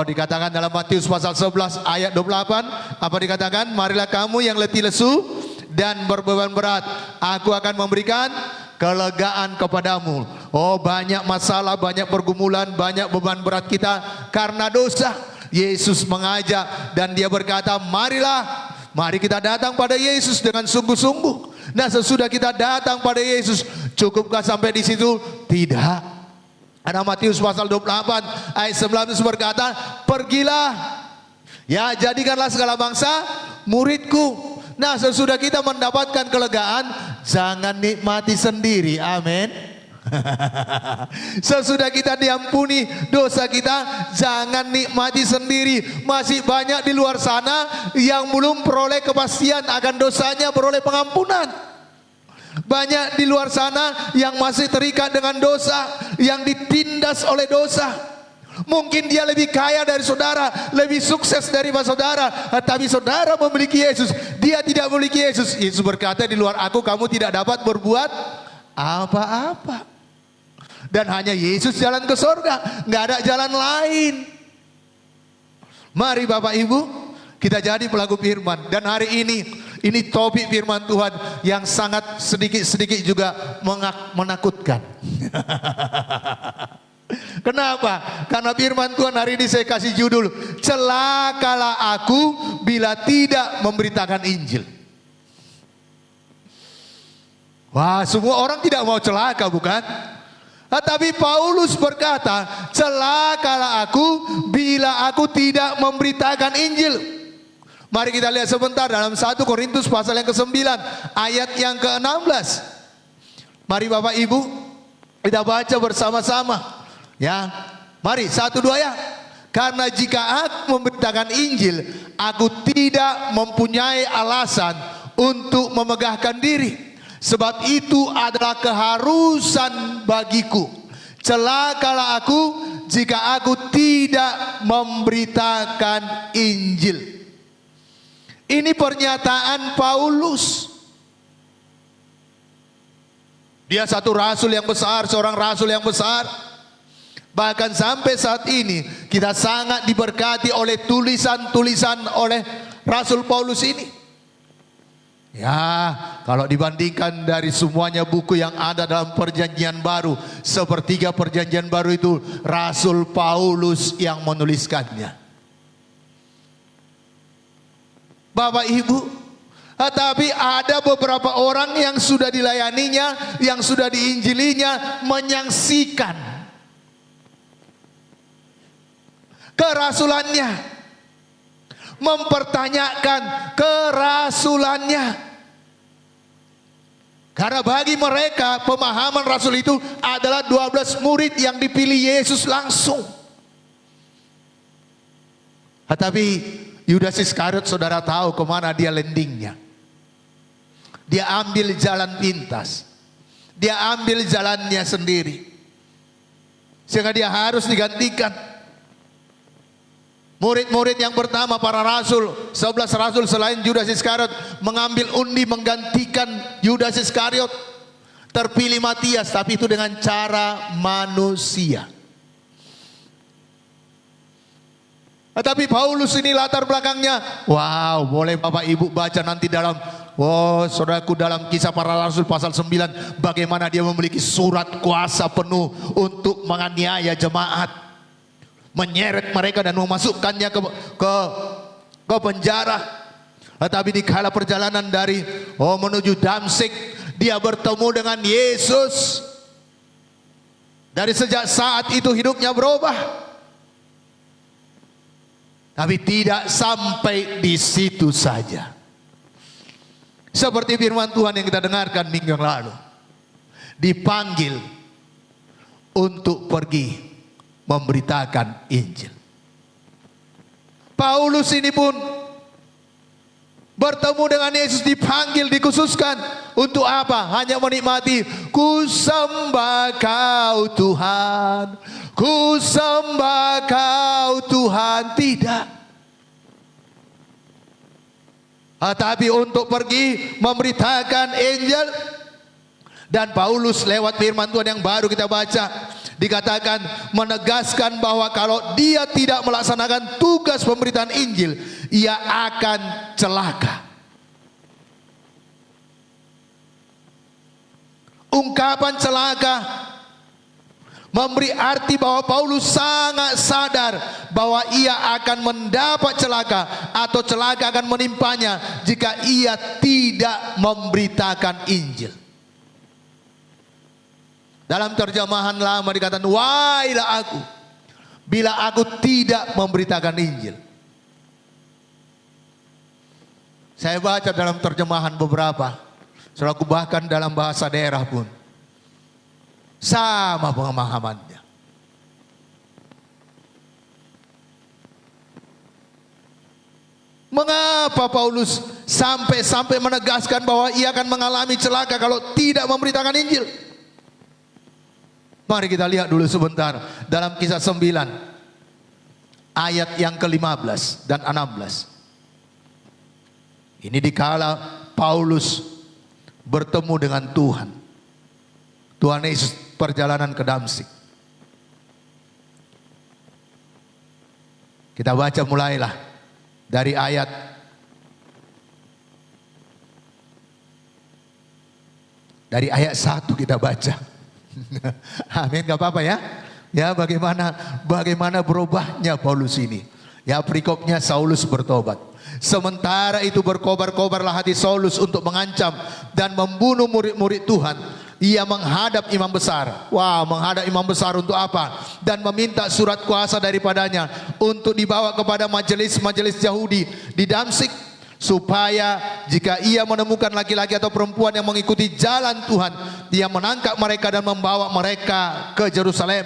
dikatakan dalam Matius pasal 11 ayat 28, apa dikatakan? Marilah kamu yang letih lesu dan berbeban berat, aku akan memberikan kelegaan kepadamu. Banyak masalah, banyak pergumulan, banyak beban berat kita karena dosa. Yesus mengajak dan dia berkata, mari kita datang pada Yesus dengan sungguh-sungguh. Nah, sesudah kita datang pada Yesus, cukupkah sampai di situ? Tidak. Ada Matius pasal 28 ayat 19 berkata, pergilah, ya jadikanlah segala bangsa muridku. Nah, sesudah kita mendapatkan kelegaan, jangan nikmati sendiri. Amin. Sesudah kita diampuni dosa kita, jangan nikmati sendiri. Masih banyak di luar sana yang belum peroleh kepastian akan dosanya, beroleh pengampunan. Banyak di luar sana yang masih terikat dengan dosa, yang ditindas oleh dosa. Mungkin dia lebih kaya dari saudara, lebih sukses dari saudara, tapi saudara memiliki Yesus, dia tidak memiliki Yesus. Yesus berkata, di luar aku kamu tidak dapat berbuat apa-apa. Dan hanya Yesus jalan ke surga, nggak ada jalan lain. Mari Bapak Ibu, kita jadi pelaku firman. Dan hari ini topik firman Tuhan yang sangat sedikit-sedikit juga menakutkan. Kenapa? Karena firman Tuhan hari ini saya kasih judul, celakalah aku bila tidak memberitakan Injil. Wah, semua orang tidak mau celaka, bukan? Tapi Paulus berkata, celakalah aku bila aku tidak memberitakan Injil. Mari kita lihat sebentar dalam 1 Korintus pasal yang ke-9 ayat yang ke-16. Mari Bapak Ibu kita baca bersama-sama. Ya, mari 1, 2 ya. Karena jika aku memberitakan Injil, aku tidak mempunyai alasan untuk memegahkan diri. Sebab itu adalah keharusan bagiku. Celakalah aku jika aku tidak memberitakan Injil. Ini pernyataan Paulus. Dia satu rasul yang besar, seorang rasul yang besar. Bahkan sampai saat ini kita sangat diberkati oleh tulisan-tulisan oleh Rasul Paulus ini. Ya, kalau dibandingkan dari semuanya buku yang ada dalam perjanjian baru, sepertiga perjanjian baru itu Rasul Paulus yang menuliskannya. Bapak Ibu, tapi ada beberapa orang yang sudah dilayaninya, yang sudah diinjilinya, menyangsikan kerasulannya, mempertanyakan kerasulannya. Karena bagi mereka pemahaman rasul itu adalah 12 murid yang dipilih Yesus langsung. Tapi Yudas Iskariot, saudara tahu kemana dia landingnya. Dia ambil jalan pintas. Dia ambil jalannya sendiri. Sehingga dia harus digantikan. Murid-murid yang pertama, para rasul, 11 rasul selain Yudas Iskariot, mengambil undi menggantikan Yudas Iskariot. Terpilih Matias, tapi itu dengan cara manusia. Tapi Paulus ini latar belakangnya, wow, boleh Bapak Ibu baca nanti dalam, saudaraku, dalam Kisah Para Rasul pasal 9, bagaimana dia memiliki surat kuasa penuh untuk menganiaya jemaat, menyeret mereka dan memasukkannya ke penjara. Tapi di kala perjalanan dari menuju Damsyik, dia bertemu dengan Yesus. Dari sejak saat itu hidupnya berubah. Tapi tidak sampai di situ saja. Seperti firman Tuhan yang kita dengarkan minggu yang lalu. Dipanggil untuk pergi memberitakan Injil. Paulus ini pun Bertemu dengan Yesus, dipanggil, dikhususkan. Untuk apa? Hanya menikmati. Ku sembah Kau Tuhan, ku sembah Kau Tuhan. Tidak. Tapi untuk pergi memberitakan Injil. Dan Paulus lewat firman Tuhan yang baru kita baca, dikatakan menegaskan bahwa kalau dia tidak melaksanakan tugas pemberitaan Injil, ia akan celaka. Ungkapan celaka memberi arti bahwa Paulus sangat sadar bahwa ia akan mendapat celaka atau celaka akan menimpanya jika ia tidak memberitakan Injil. Dalam terjemahan lama dikatakan, wailah aku bila aku tidak memberitakan Injil. Saya baca dalam terjemahan beberapa, saudaraku, bahkan dalam bahasa daerah pun sama pemahamannya. Mengapa Paulus sampai menegaskan bahwa ia akan mengalami celaka kalau tidak memberitakan Injil? Mari kita lihat dulu sebentar dalam Kisah 9 ayat yang ke-15 dan 16. Ini dikala Paulus bertemu dengan Tuhan. Tuhan Yesus perjalanan ke Damsyik. Kita baca mulailah dari ayat dari ayat 1 kita baca. Amin, gak apa-apa ya. Ya, bagaimana berubahnya Paulus ini. Ya, perikopnya Saulus bertobat. Sementara itu berkobar-kobarlah hati Saulus untuk mengancam dan membunuh murid-murid Tuhan. Ia menghadap imam besar. Wah, menghadap imam besar untuk apa? Dan meminta surat kuasa daripadanya untuk dibawa kepada majelis-majelis Yahudi di Damsyik, supaya jika ia menemukan laki-laki atau perempuan yang mengikuti jalan Tuhan, dia menangkap mereka dan membawa mereka ke Yerusalem.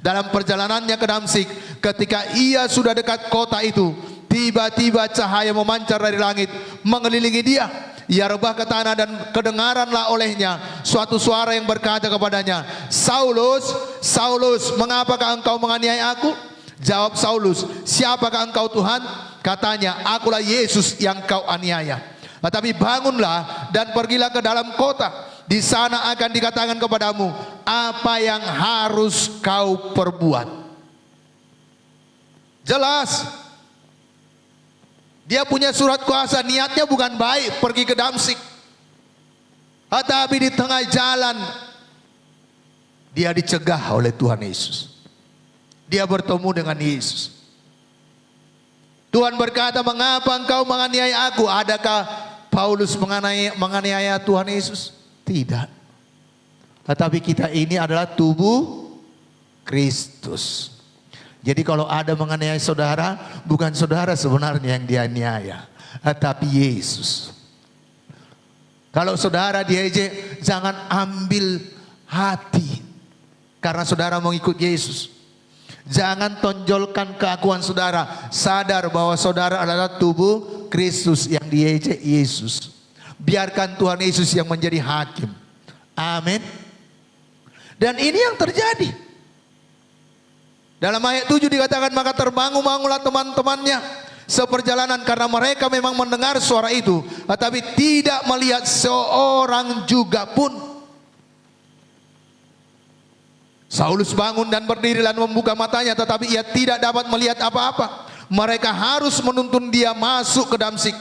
Dalam perjalanannya ke Damsyik, ketika ia sudah dekat kota itu, tiba-tiba cahaya memancar dari langit mengelilingi dia. Ia rebah ke tanah dan kedengaranlah olehnya suatu suara yang berkata kepadanya, Saulus, Saulus, mengapakah engkau menganiaya aku? Jawab Saulus, siapakah engkau Tuhan? Katanya, akulah Yesus yang kau aniaya. Tetapi bangunlah dan pergilah ke dalam kota. Di sana akan dikatakan kepadamu apa yang harus kau perbuat. Jelas, dia punya surat kuasa, niatnya bukan baik pergi ke Damsyik. Tetapi di tengah jalan dia dicegah oleh Tuhan Yesus. Dia bertemu dengan Yesus. Tuhan berkata, mengapa engkau menganiaya aku? Adakah Paulus menganiaya Tuhan Yesus? Tidak. Tetapi kita ini adalah tubuh Kristus. Jadi kalau ada menganiaya saudara, bukan saudara sebenarnya yang dianiaya, tetapi Yesus. Kalau saudara diejek, jangan ambil hati karena saudara mengikut Yesus. Jangan tonjolkan keakuan saudara. Sadar bahwa saudara adalah tubuh Kristus yang diejek Yesus. Biarkan Tuhan Yesus yang menjadi hakim. Amin. Dan ini yang terjadi. Dalam ayat 7 dikatakan, maka terbangun-bangunlah teman-temannya seperjalanan, karena mereka memang mendengar suara itu, tetapi tidak melihat seorang juga pun. Saulus bangun dan berdiri dan membuka matanya, tetapi ia tidak dapat melihat apa-apa. Mereka harus menuntun dia masuk ke Damsyik.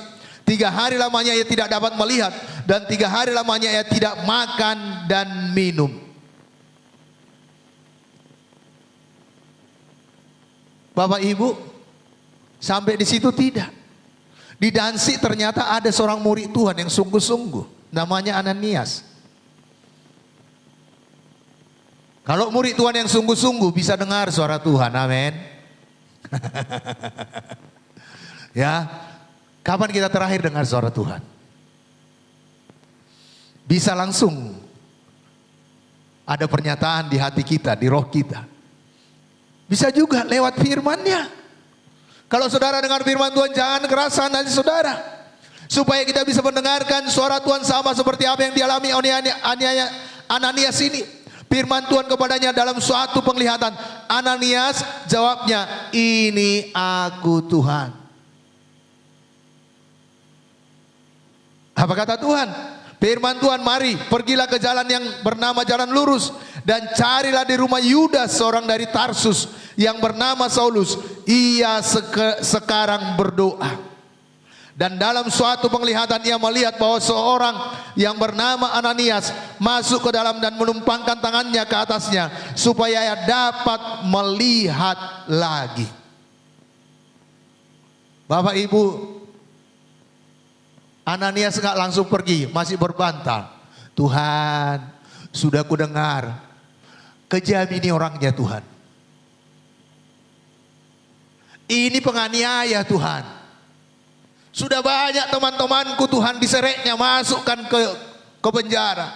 3 hari lamanya ia tidak dapat melihat, dan 3 hari lamanya ia tidak makan dan minum. Bapak Ibu, sampai di situ tidak. Di Damsyik ternyata ada seorang murid Tuhan yang sungguh-sungguh, namanya Ananias. Kalau murid Tuhan yang sungguh-sungguh bisa dengar suara Tuhan, amin. Ya, kapan kita terakhir dengar suara Tuhan? Bisa langsung ada pernyataan di hati kita, di roh kita. Bisa juga lewat firman-Nya. Kalau saudara dengar firman Tuhan, jangan kerasan hati saudara. supaya kita bisa mendengarkan suara Tuhan sama seperti apa yang dialami Ananias ini. Firman Tuhan kepadanya dalam suatu penglihatan. Ananias jawabnya, ini aku Tuhan. Apa kata Tuhan? Firman Tuhan, mari pergilah ke jalan yang bernama jalan lurus dan carilah di rumah Yudas seorang dari Tarsus yang bernama Saulus. Ia sekarang berdoa. Dan dalam suatu penglihatan ia melihat bahwa seorang yang bernama Ananias masuk ke dalam dan menumpangkan tangannya ke atasnya supaya ia dapat melihat lagi. Bapak Ibu, Ananias enggak langsung pergi, masih berbantah. Tuhan, sudah ku dengar, kejam ini orangnya Tuhan. Ini penganiaya Tuhan. Sudah banyak teman-temanku Tuhan diseretnya, masukkan ke penjara.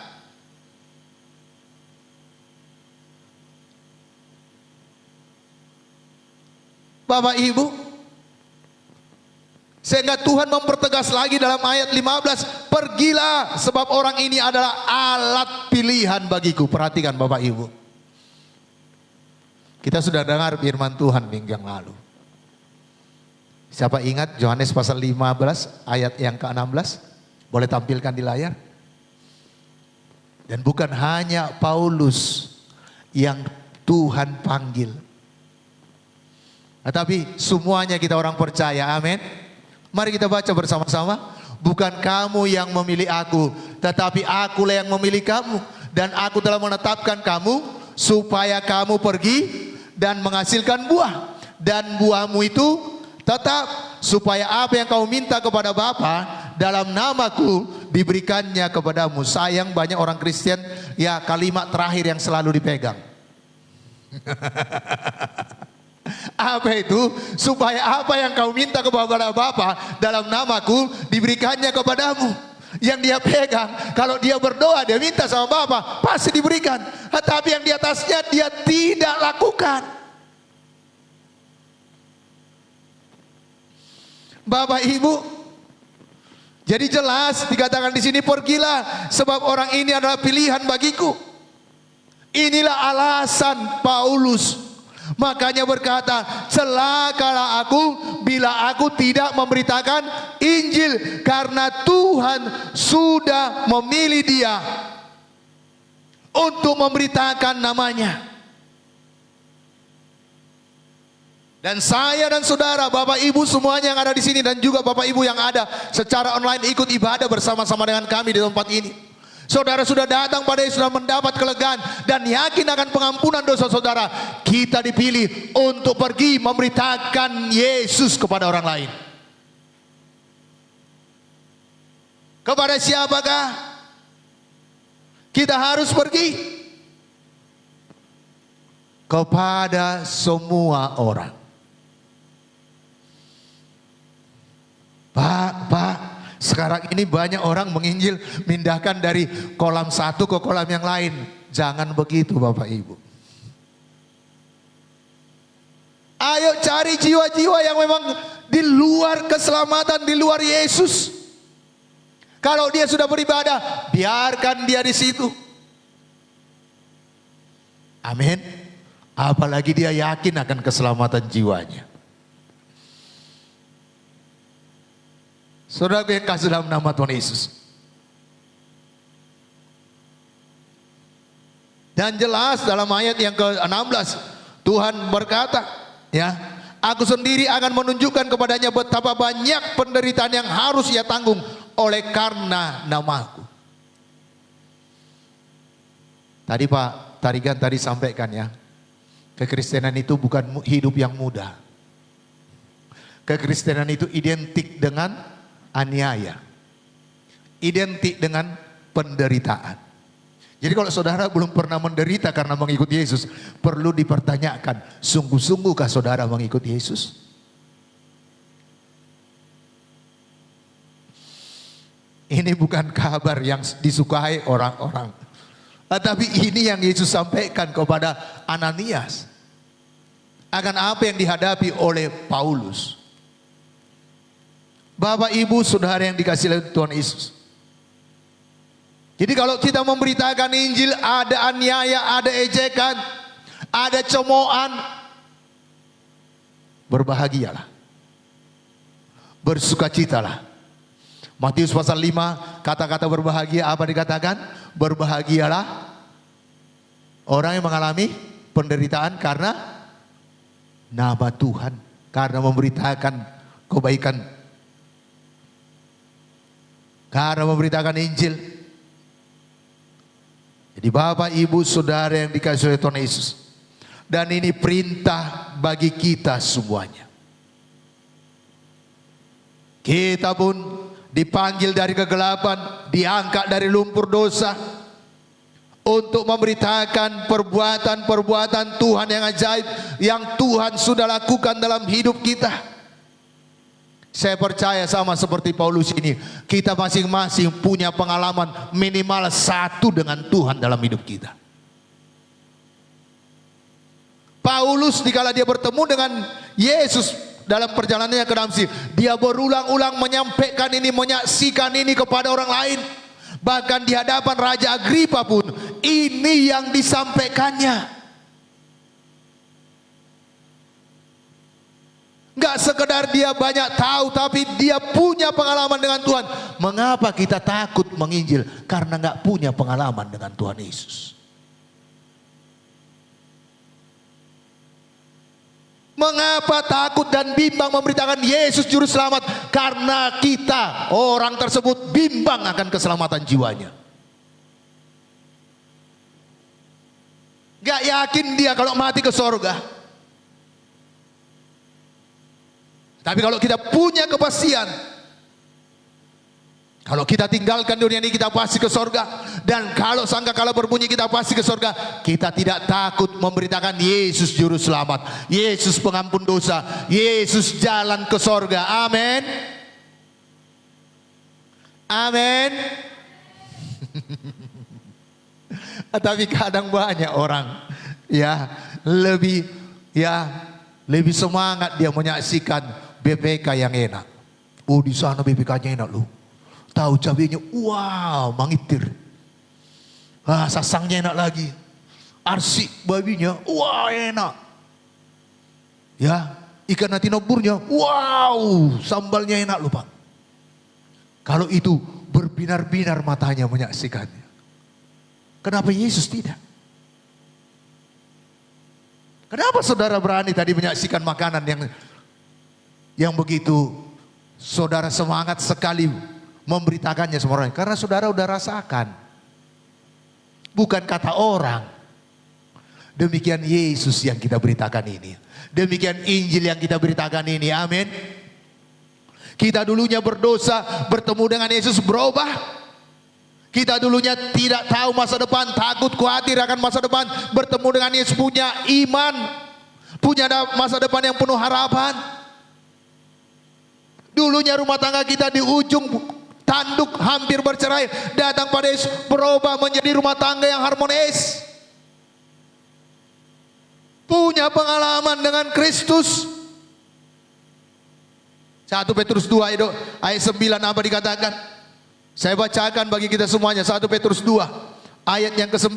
Bapak Ibu, sehingga Tuhan mempertegas lagi dalam ayat 15, pergilah sebab orang ini adalah alat pilihan bagiku. Perhatikan Bapak Ibu. Kita sudah dengar firman Tuhan minggu yang lalu. Siapa ingat Yohanes pasal 15 ayat yang ke-16? Boleh tampilkan di layar. Dan bukan hanya Paulus yang Tuhan panggil, tetapi semuanya kita orang percaya, amin. Mari kita baca bersama-sama. Bukan kamu yang memilih aku, tetapi akulah yang memilih kamu. Dan aku telah menetapkan kamu supaya kamu pergi dan menghasilkan buah. Dan buahmu itu tetap, supaya apa yang kau minta kepada Bapa dalam namaku diberikannya kepadamu. Sayang banyak orang Kristen ya kalimat terakhir yang selalu dipegang. Apa itu? Supaya apa yang kau minta kepada Bapa dalam namaku diberikannya kepadamu. Yang dia pegang, kalau dia berdoa dia minta sama Bapa pasti diberikan. Tetapi yang di atasnya dia tidak lakukan. Bapak Ibu, jadi jelas dikatakan di sini, pergilah sebab orang ini adalah pilihan bagiku. Inilah alasan Paulus. Makanya berkata, celakalah aku bila aku tidak memberitakan Injil, karena Tuhan sudah memilih dia untuk memberitakan namanya. Dan saya dan saudara, Bapak Ibu semuanya yang ada di sini dan juga Bapak Ibu yang ada secara online ikut ibadah bersama-sama dengan kami di tempat ini. Saudara sudah datang pada Yesus dan mendapat kelegaan dan yakin akan pengampunan dosa saudara. Kita dipilih untuk pergi memberitakan Yesus kepada orang lain. Kepada siapakah kita harus pergi? Kepada semua orang. Pak, sekarang ini banyak orang menginjil mindahkan dari kolam satu ke kolam yang lain. Jangan begitu Bapak Ibu. Ayo cari jiwa-jiwa yang memang di luar keselamatan, di luar Yesus. Kalau dia sudah beribadah, biarkan dia di situ. Amin. Apalagi dia yakin akan keselamatan jiwanya. Saudara yang kasih dalam nama Tuhan Yesus. Dan jelas dalam ayat yang ke-16 Tuhan berkata, ya, aku sendiri akan menunjukkan kepadanya betapa banyak penderitaan yang harus ia tanggung oleh karena namaku. Tadi Pak Tarigan tadi sampaikan ya, kekristenan itu bukan hidup yang mudah. Kekristenan itu identik dengan aniaya, identik dengan penderitaan. Jadi kalau saudara belum pernah menderita karena mengikut Yesus, perlu dipertanyakan, sungguh-sungguhkah saudara mengikut Yesus? Ini bukan kabar yang disukai orang-orang, tetapi ini yang Yesus sampaikan kepada Ananias akan apa yang dihadapi oleh Paulus. Bapak, Ibu, Saudara yang dikasihi oleh Tuhan Yesus. Jadi kalau kita memberitakan Injil, ada aniaya, ada ejekan, ada cemoohan, berbahagialah, bersukacitalah. Matius pasal 5, kata-kata berbahagia apa dikatakan? Berbahagialah orang yang mengalami penderitaan karena nama Tuhan, karena memberitakan kebaikan, karena memberitakan Injil. Jadi Bapak, Ibu, Saudara yang dikasihi oleh Tuhan Yesus, dan ini perintah bagi kita semuanya. Kita pun dipanggil dari kegelapan, diangkat dari lumpur dosa, untuk memberitakan perbuatan-perbuatan Tuhan yang ajaib yang Tuhan sudah lakukan dalam hidup kita. Saya percaya sama seperti Paulus ini, kita masing-masing punya pengalaman minimal satu dengan Tuhan dalam hidup kita. Paulus dikala dia bertemu dengan Yesus dalam perjalanannya ke Damsyik, dia berulang-ulang menyampaikan ini, menyaksikan ini kepada orang lain. Bahkan di hadapan Raja Agripa pun ini yang disampaikannya. Enggak sekedar dia banyak tahu, tapi dia punya pengalaman dengan Tuhan. Mengapa kita takut menginjil? Karena enggak punya pengalaman dengan Tuhan Yesus. Mengapa takut dan bimbang memberitakan Yesus Juru Selamat? Karena kita, orang tersebut, bimbang akan keselamatan jiwanya. Gak yakin dia kalau mati ke sorga. Tapi kalau kita punya kepastian, kalau kita tinggalkan dunia ini kita pasti ke sorga. Dan kalau sangkakala berbunyi kita pasti ke sorga, kita tidak takut memberitakan Yesus Juru Selamat, Yesus pengampun dosa, Yesus jalan ke sorga. Amin. Amin. Tapi kadang banyak orang lebih semangat dia menyaksikan BPK yang enak. Oh, di sana BPK-nya enak loh. Tahu cabenya, wow, mangitir. Sasangnya enak lagi. Arsik babinya, wah enak. Ya, ikan hati noburnya, wow, sambalnya enak loh Pak. Kalau itu berbinar-binar matanya menyaksikannya. Kenapa Yesus tidak? Kenapa saudara berani tadi menyaksikan makanan yang begitu saudara semangat sekali memberitakannya semua orang? Karena saudara udah rasakan. Bukan kata orang. Demikian Yesus yang kita beritakan ini. Demikian Injil yang kita beritakan ini. Amin. Kita dulunya berdosa, bertemu dengan Yesus berubah. Kita dulunya tidak tahu masa depan, takut khawatir akan masa depan. Bertemu dengan Yesus punya iman, punya masa depan yang penuh harapan. Dulunya rumah tangga kita di ujung tanduk hampir bercerai, datang pada Yesus berubah menjadi rumah tangga yang harmonis. Punya pengalaman dengan Kristus. 1 Petrus 2 ayat 9 apa dikatakan? Saya bacakan bagi kita semuanya. 1 Petrus 2 ayat yang ke-9.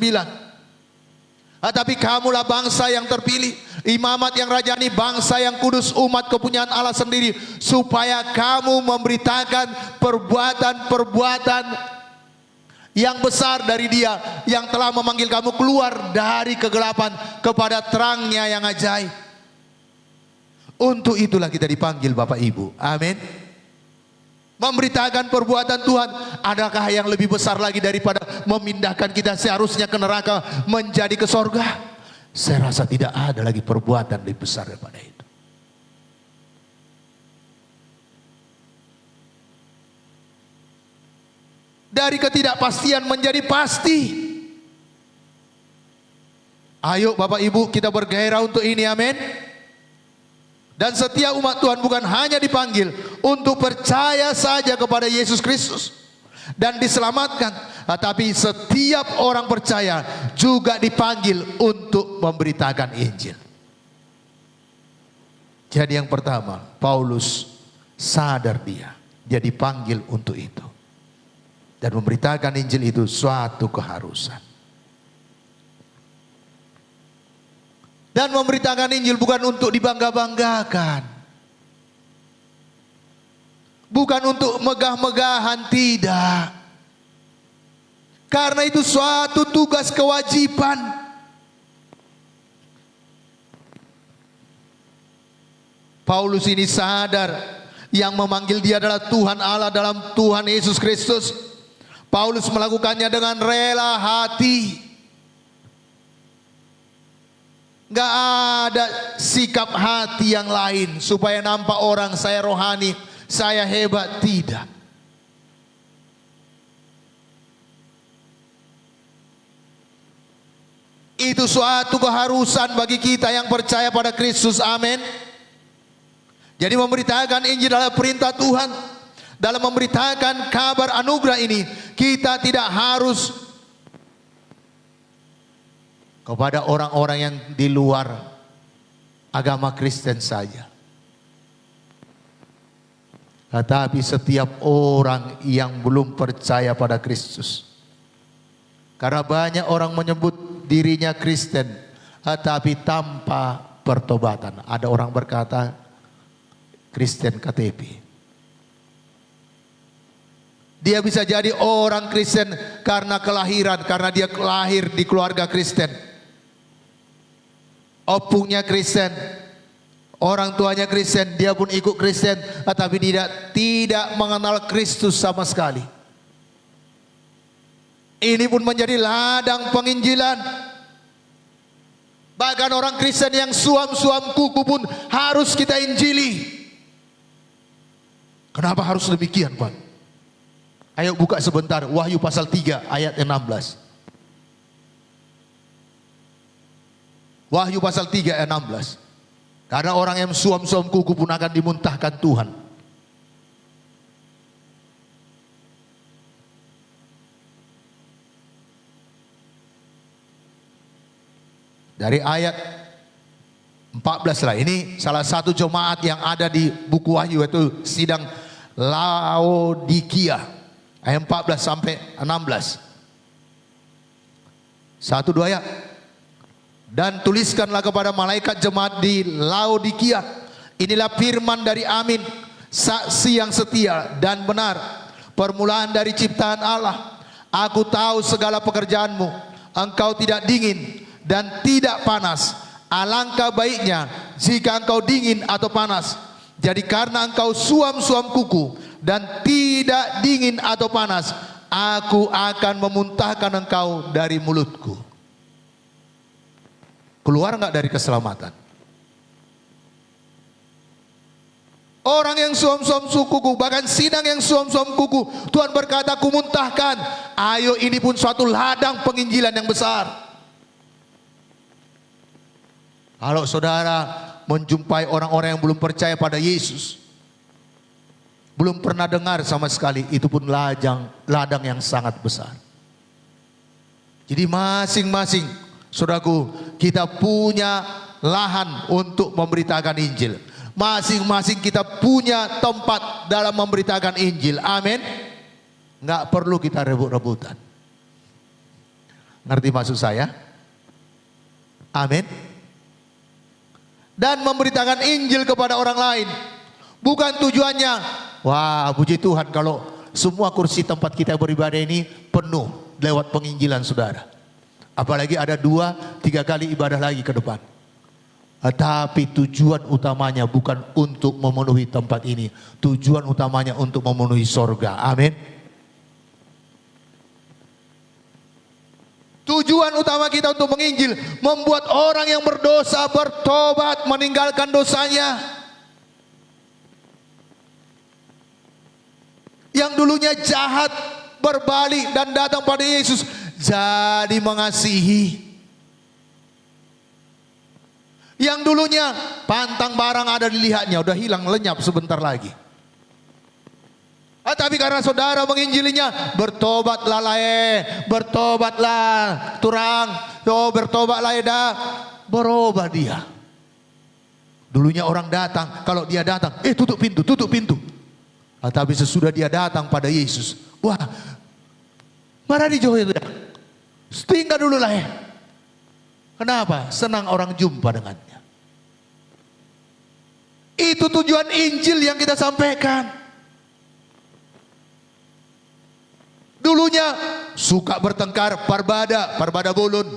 Tapi kamulah bangsa yang terpilih, imamat yang rajani, bangsa yang kudus, umat kepunyaan Allah sendiri, supaya kamu memberitakan perbuatan-perbuatan yang besar dari Dia yang telah memanggil kamu keluar dari kegelapan kepada terangnya yang ajaib. Untuk itulah kita dipanggil Bapak Ibu. Amin. Memberitakan perbuatan Tuhan. Adakah yang lebih besar lagi daripada memindahkan kita seharusnya ke neraka menjadi ke sorga? Saya rasa tidak ada lagi perbuatan lebih besar daripada itu. Dari ketidakpastian menjadi pasti. Ayo Bapak Ibu kita bergairah untuk ini. Amin. Dan setiap umat Tuhan bukan hanya dipanggil untuk percaya saja kepada Yesus Kristus dan diselamatkan, tetapi setiap orang percaya juga dipanggil untuk memberitakan Injil. Jadi yang pertama, Paulus sadar dia dia dipanggil untuk itu. Dan memberitakan Injil itu suatu keharusan. Dan memberitakan Injil bukan untuk dibangga-banggakan. Bukan untuk megah-megahan, tidak. Karena itu suatu tugas kewajiban. Paulus ini sadar yang memanggil dia adalah Tuhan Allah dalam Tuhan Yesus Kristus. Paulus melakukannya dengan rela hati. Gak ada sikap hati yang lain supaya nampak orang saya rohani, saya hebat, tidak. Itu suatu keharusan bagi kita yang percaya pada Kristus. Amin. Jadi memberitakan Injil adalah perintah Tuhan. Dalam memberitakan kabar anugerah ini, kita tidak harus kepada orang-orang yang di luar agama Kristen saja. Tetapi setiap orang yang belum percaya pada Kristus. Karena banyak orang menyebut dirinya Kristen, tetapi tanpa pertobatan. Ada orang berkata Kristen KTP. Dia bisa jadi orang Kristen karena kelahiran, karena dia lahir di keluarga Kristen. Opungnya Kristen, orang tuanya Kristen, dia pun ikut Kristen, tetapi tidak mengenal Kristus sama sekali. Ini pun menjadi ladang penginjilan. Bahkan orang Kristen yang suam-suam kuku pun harus kita injili. Kenapa harus demikian, Pak? Ayo buka sebentar Wahyu pasal 3 ayat 16. Wahyu pasal 3 ayat 16. Karena orang yang suam-suam kuku pun akan dimuntahkan Tuhan. Dari ayat 14 lah. Ini salah satu jemaat yang ada di buku Wahyu, yaitu sidang Laodikia. Ayat 14 sampai 16. 1-2 ya. Dan tuliskanlah kepada malaikat jemaat di Laodikia, inilah firman dari Amin, saksi yang setia dan benar, permulaan dari ciptaan Allah. Aku tahu segala pekerjaanmu, engkau tidak dingin dan tidak panas. Alangkah baiknya jika engkau dingin atau panas. Jadi karena engkau suam-suam kuku dan tidak dingin atau panas, aku akan memuntahkan engkau dari mulutku. Keluar enggak dari keselamatan? Orang yang suam-suam kuku, bahkan sidang yang suam-suam kuku, Tuhan berkata, aku muntahkan. Ayo, ini pun suatu ladang penginjilan yang besar. Kalau saudara menjumpai orang-orang yang belum percaya pada Yesus, belum pernah dengar sama sekali, itu pun ladang yang sangat besar. Jadi masing-masing, saudaraku, kita punya lahan untuk memberitakan Injil. Masing-masing kita punya tempat dalam memberitakan Injil. Amin. Nggak perlu kita rebut-rebutan. Ngerti maksud saya? Amin. Dan memberitakan Injil kepada orang lain. Bukan tujuannya, wah puji Tuhan kalau semua kursi tempat kita beribadah ini penuh lewat penginjilan saudara. Apalagi ada 2-3 kali ibadah lagi ke depan. Tapi tujuan utamanya bukan untuk memenuhi tempat ini. Tujuan utamanya untuk memenuhi sorga. Amin. Tujuan utama kita untuk menginjil, membuat orang yang berdosa bertobat, meninggalkan dosanya. Yang dulunya jahat berbalik dan datang pada Yesus, jadi mengasihi. Yang dulunya pantang barang ada dilihatnya, udah hilang lenyap sebentar lagi. Tapi karena saudara menginjilinya, bertobatlah bertobatlah turang, bertobatlah eda, berubah dia. Dulunya orang datang, kalau dia datang, tutup pintu. Tetapi sesudah dia datang pada Yesus, wah, marah di jauh itu. Tinggal dulu lah ya. Kenapa? Senang orang jumpa dengannya. Itu tujuan Injil yang kita sampaikan. Dulunya suka bertengkar, parbada bolon.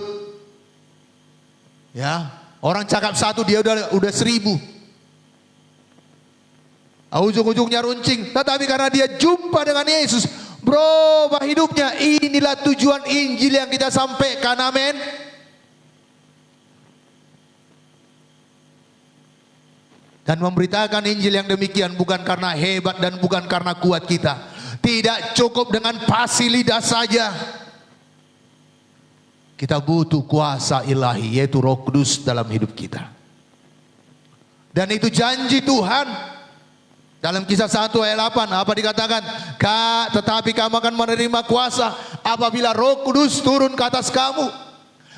Ya, orang cakap satu dia udah 1000. Ujung-ujungnya runcing. Tetapi karena dia jumpa dengan Yesus, berubah hidupnya. Inilah tujuan Injil yang kita sampaikan. Amin. Dan memberitakan Injil yang demikian bukan karena hebat dan bukan karena kuat kita. Tidak cukup dengan fasilitas saja. Kita butuh kuasa ilahi, yaitu Roh Kudus dalam hidup kita. Dan itu janji Tuhan. Dalam Kisah 1 ayat 8 apa dikatakan? Tetapi kamu akan menerima kuasa apabila Roh Kudus turun ke atas kamu,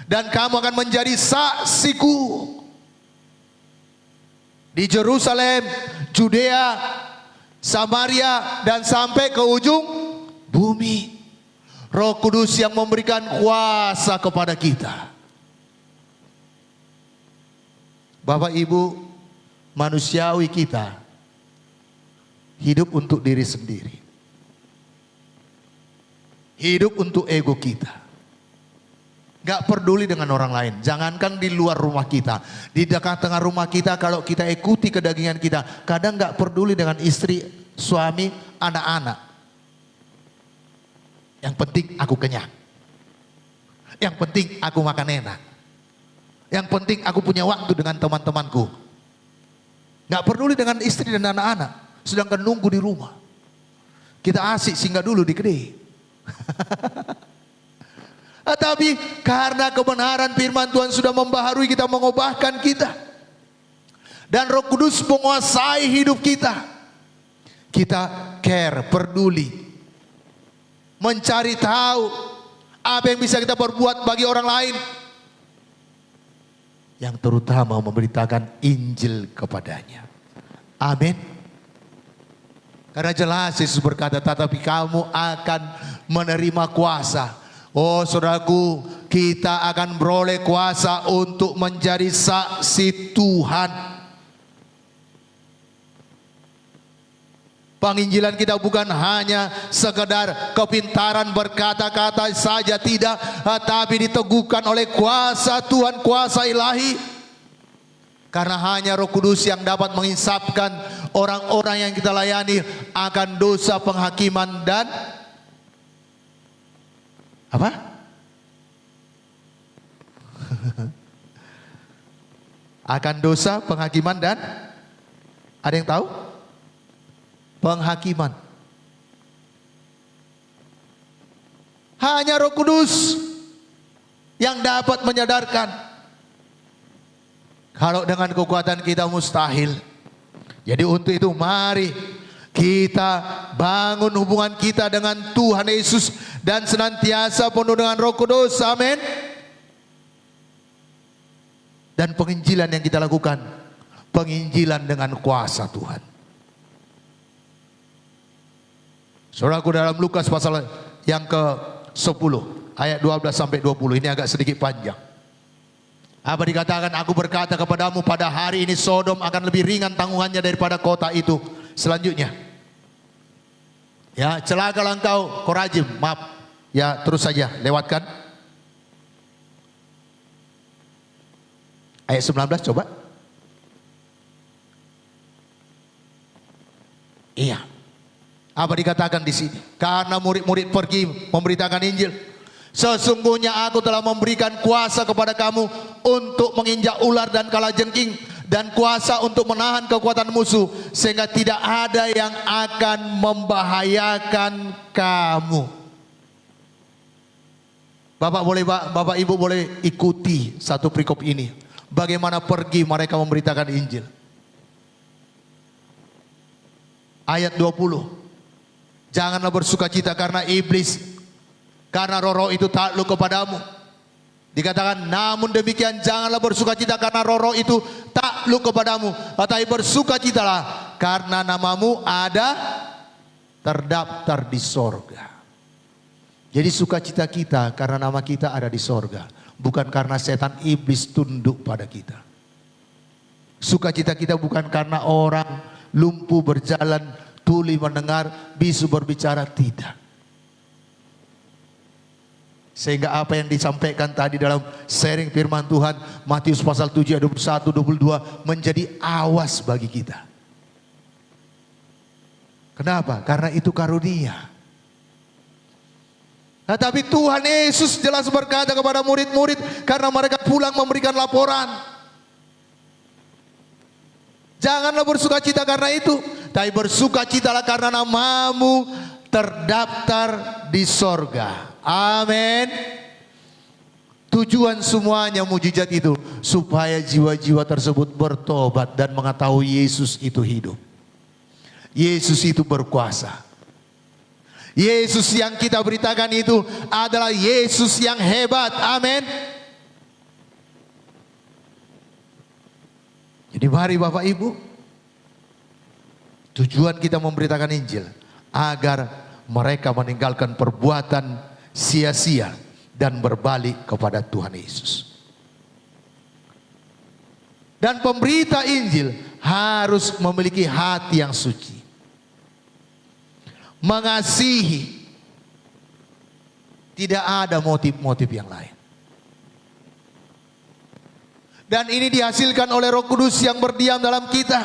dan kamu akan menjadi saksiku di Yerusalem, Judea, Samaria, dan sampai ke ujung bumi. Roh Kudus yang memberikan kuasa kepada kita. Bapak Ibu, manusiawi kita hidup untuk diri sendiri. Hidup untuk ego kita. Gak peduli dengan orang lain. Jangankan di luar rumah kita, di tengah rumah kita, kalau kita ikuti kedagingan kita, kadang gak peduli dengan istri, suami, anak-anak. Yang penting aku kenyang. Yang penting aku makan enak. Yang penting aku punya waktu dengan teman-temanku. Gak peduli dengan istri dan anak-anak. Sedangkan nunggu di rumah. Kita asik singgah dulu di kedai. Tapi karena kebenaran firman Tuhan sudah membaharui kita, mengubahkan kita, dan Roh Kudus menguasai hidup kita, kita care, peduli, mencari tahu apa yang bisa kita perbuat bagi orang lain, yang terutama memberitakan Injil kepadanya. Amin. Karena jelas Yesus berkata, tetapi kamu akan menerima kuasa. Oh saudaraku, kita akan beroleh kuasa untuk menjadi saksi Tuhan. Penginjilan kita bukan hanya sekedar kepintaran berkata-kata saja, tidak, tapi diteguhkan oleh kuasa Tuhan, kuasa ilahi. Karena hanya Roh Kudus yang dapat menginsapkan orang-orang yang kita layani akan dosa, penghakiman, dan apa? Akan dosa, penghakiman, dan ada yang tahu? Penghakiman. Hanya Roh Kudus yang dapat menyadarkan. Kalau dengan kekuatan kita mustahil. Jadi untuk itu mari kita bangun hubungan kita dengan Tuhan Yesus dan senantiasa penuh dengan Roh Kudus. Amin. Dan penginjilan yang kita lakukan, penginjilan dengan kuasa Tuhan. Saudaraku, dalam Lukas pasal yang ke-10 ayat 12 sampai 20, ini agak sedikit panjang. Apa dikatakan? Aku berkata kepadamu, pada hari ini Sodom akan lebih ringan tanggungannya daripada kota itu. Selanjutnya, ya, celakalah engkau Korajim. Maaf, ya terus saja lewatkan. Ayat 19 coba. Iya. Apa dikatakan di sini? Karena murid-murid pergi memberitakan Injil. Sesungguhnya aku telah memberikan kuasa kepada kamu untuk menginjak ular dan kalajengking, dan kuasa untuk menahan kekuatan musuh, sehingga tidak ada yang akan membahayakan kamu. Bapak Ibu boleh ikuti satu perikop ini. Bagaimana pergi mereka memberitakan Injil. Ayat 20. Janganlah bersukacita karena iblis, karena roh-roh itu takluk kepadamu. Dikatakan, namun demikian janganlah bersukacita karena roh-roh itu takluk kepadamu, tetapi bersukacitalah karena namamu ada terdaftar di sorga. Jadi sukacita kita karena nama kita ada di sorga. Bukan karena setan iblis tunduk pada kita. Sukacita kita bukan karena orang lumpuh berjalan, tuli mendengar, bisu berbicara, tidak. Sehingga apa yang disampaikan tadi dalam sharing firman Tuhan, Matius pasal 7 ayat 21, 22 menjadi awas bagi kita. Kenapa? Karena itu karunia. Nah, tapi Tuhan Yesus jelas berkata kepada murid-murid karena mereka pulang memberikan laporan. Janganlah bersukacita karena itu, tapi bersukacitalah karena namamu terdaftar di sorga. Amin. Tujuan semuanya mujizat itu supaya jiwa-jiwa tersebut bertobat dan mengetahui Yesus itu hidup. Yesus itu berkuasa. Yesus yang kita beritakan itu adalah Yesus yang hebat. Amin. Jadi mari Bapak Ibu, tujuan kita memberitakan Injil agar mereka meninggalkan perbuatan sia-sia dan berbalik kepada Tuhan Yesus. Dan pemberita Injil harus memiliki hati yang suci, mengasihi, tidak ada motif-motif yang lain. Dan ini dihasilkan oleh Roh Kudus yang berdiam dalam kita.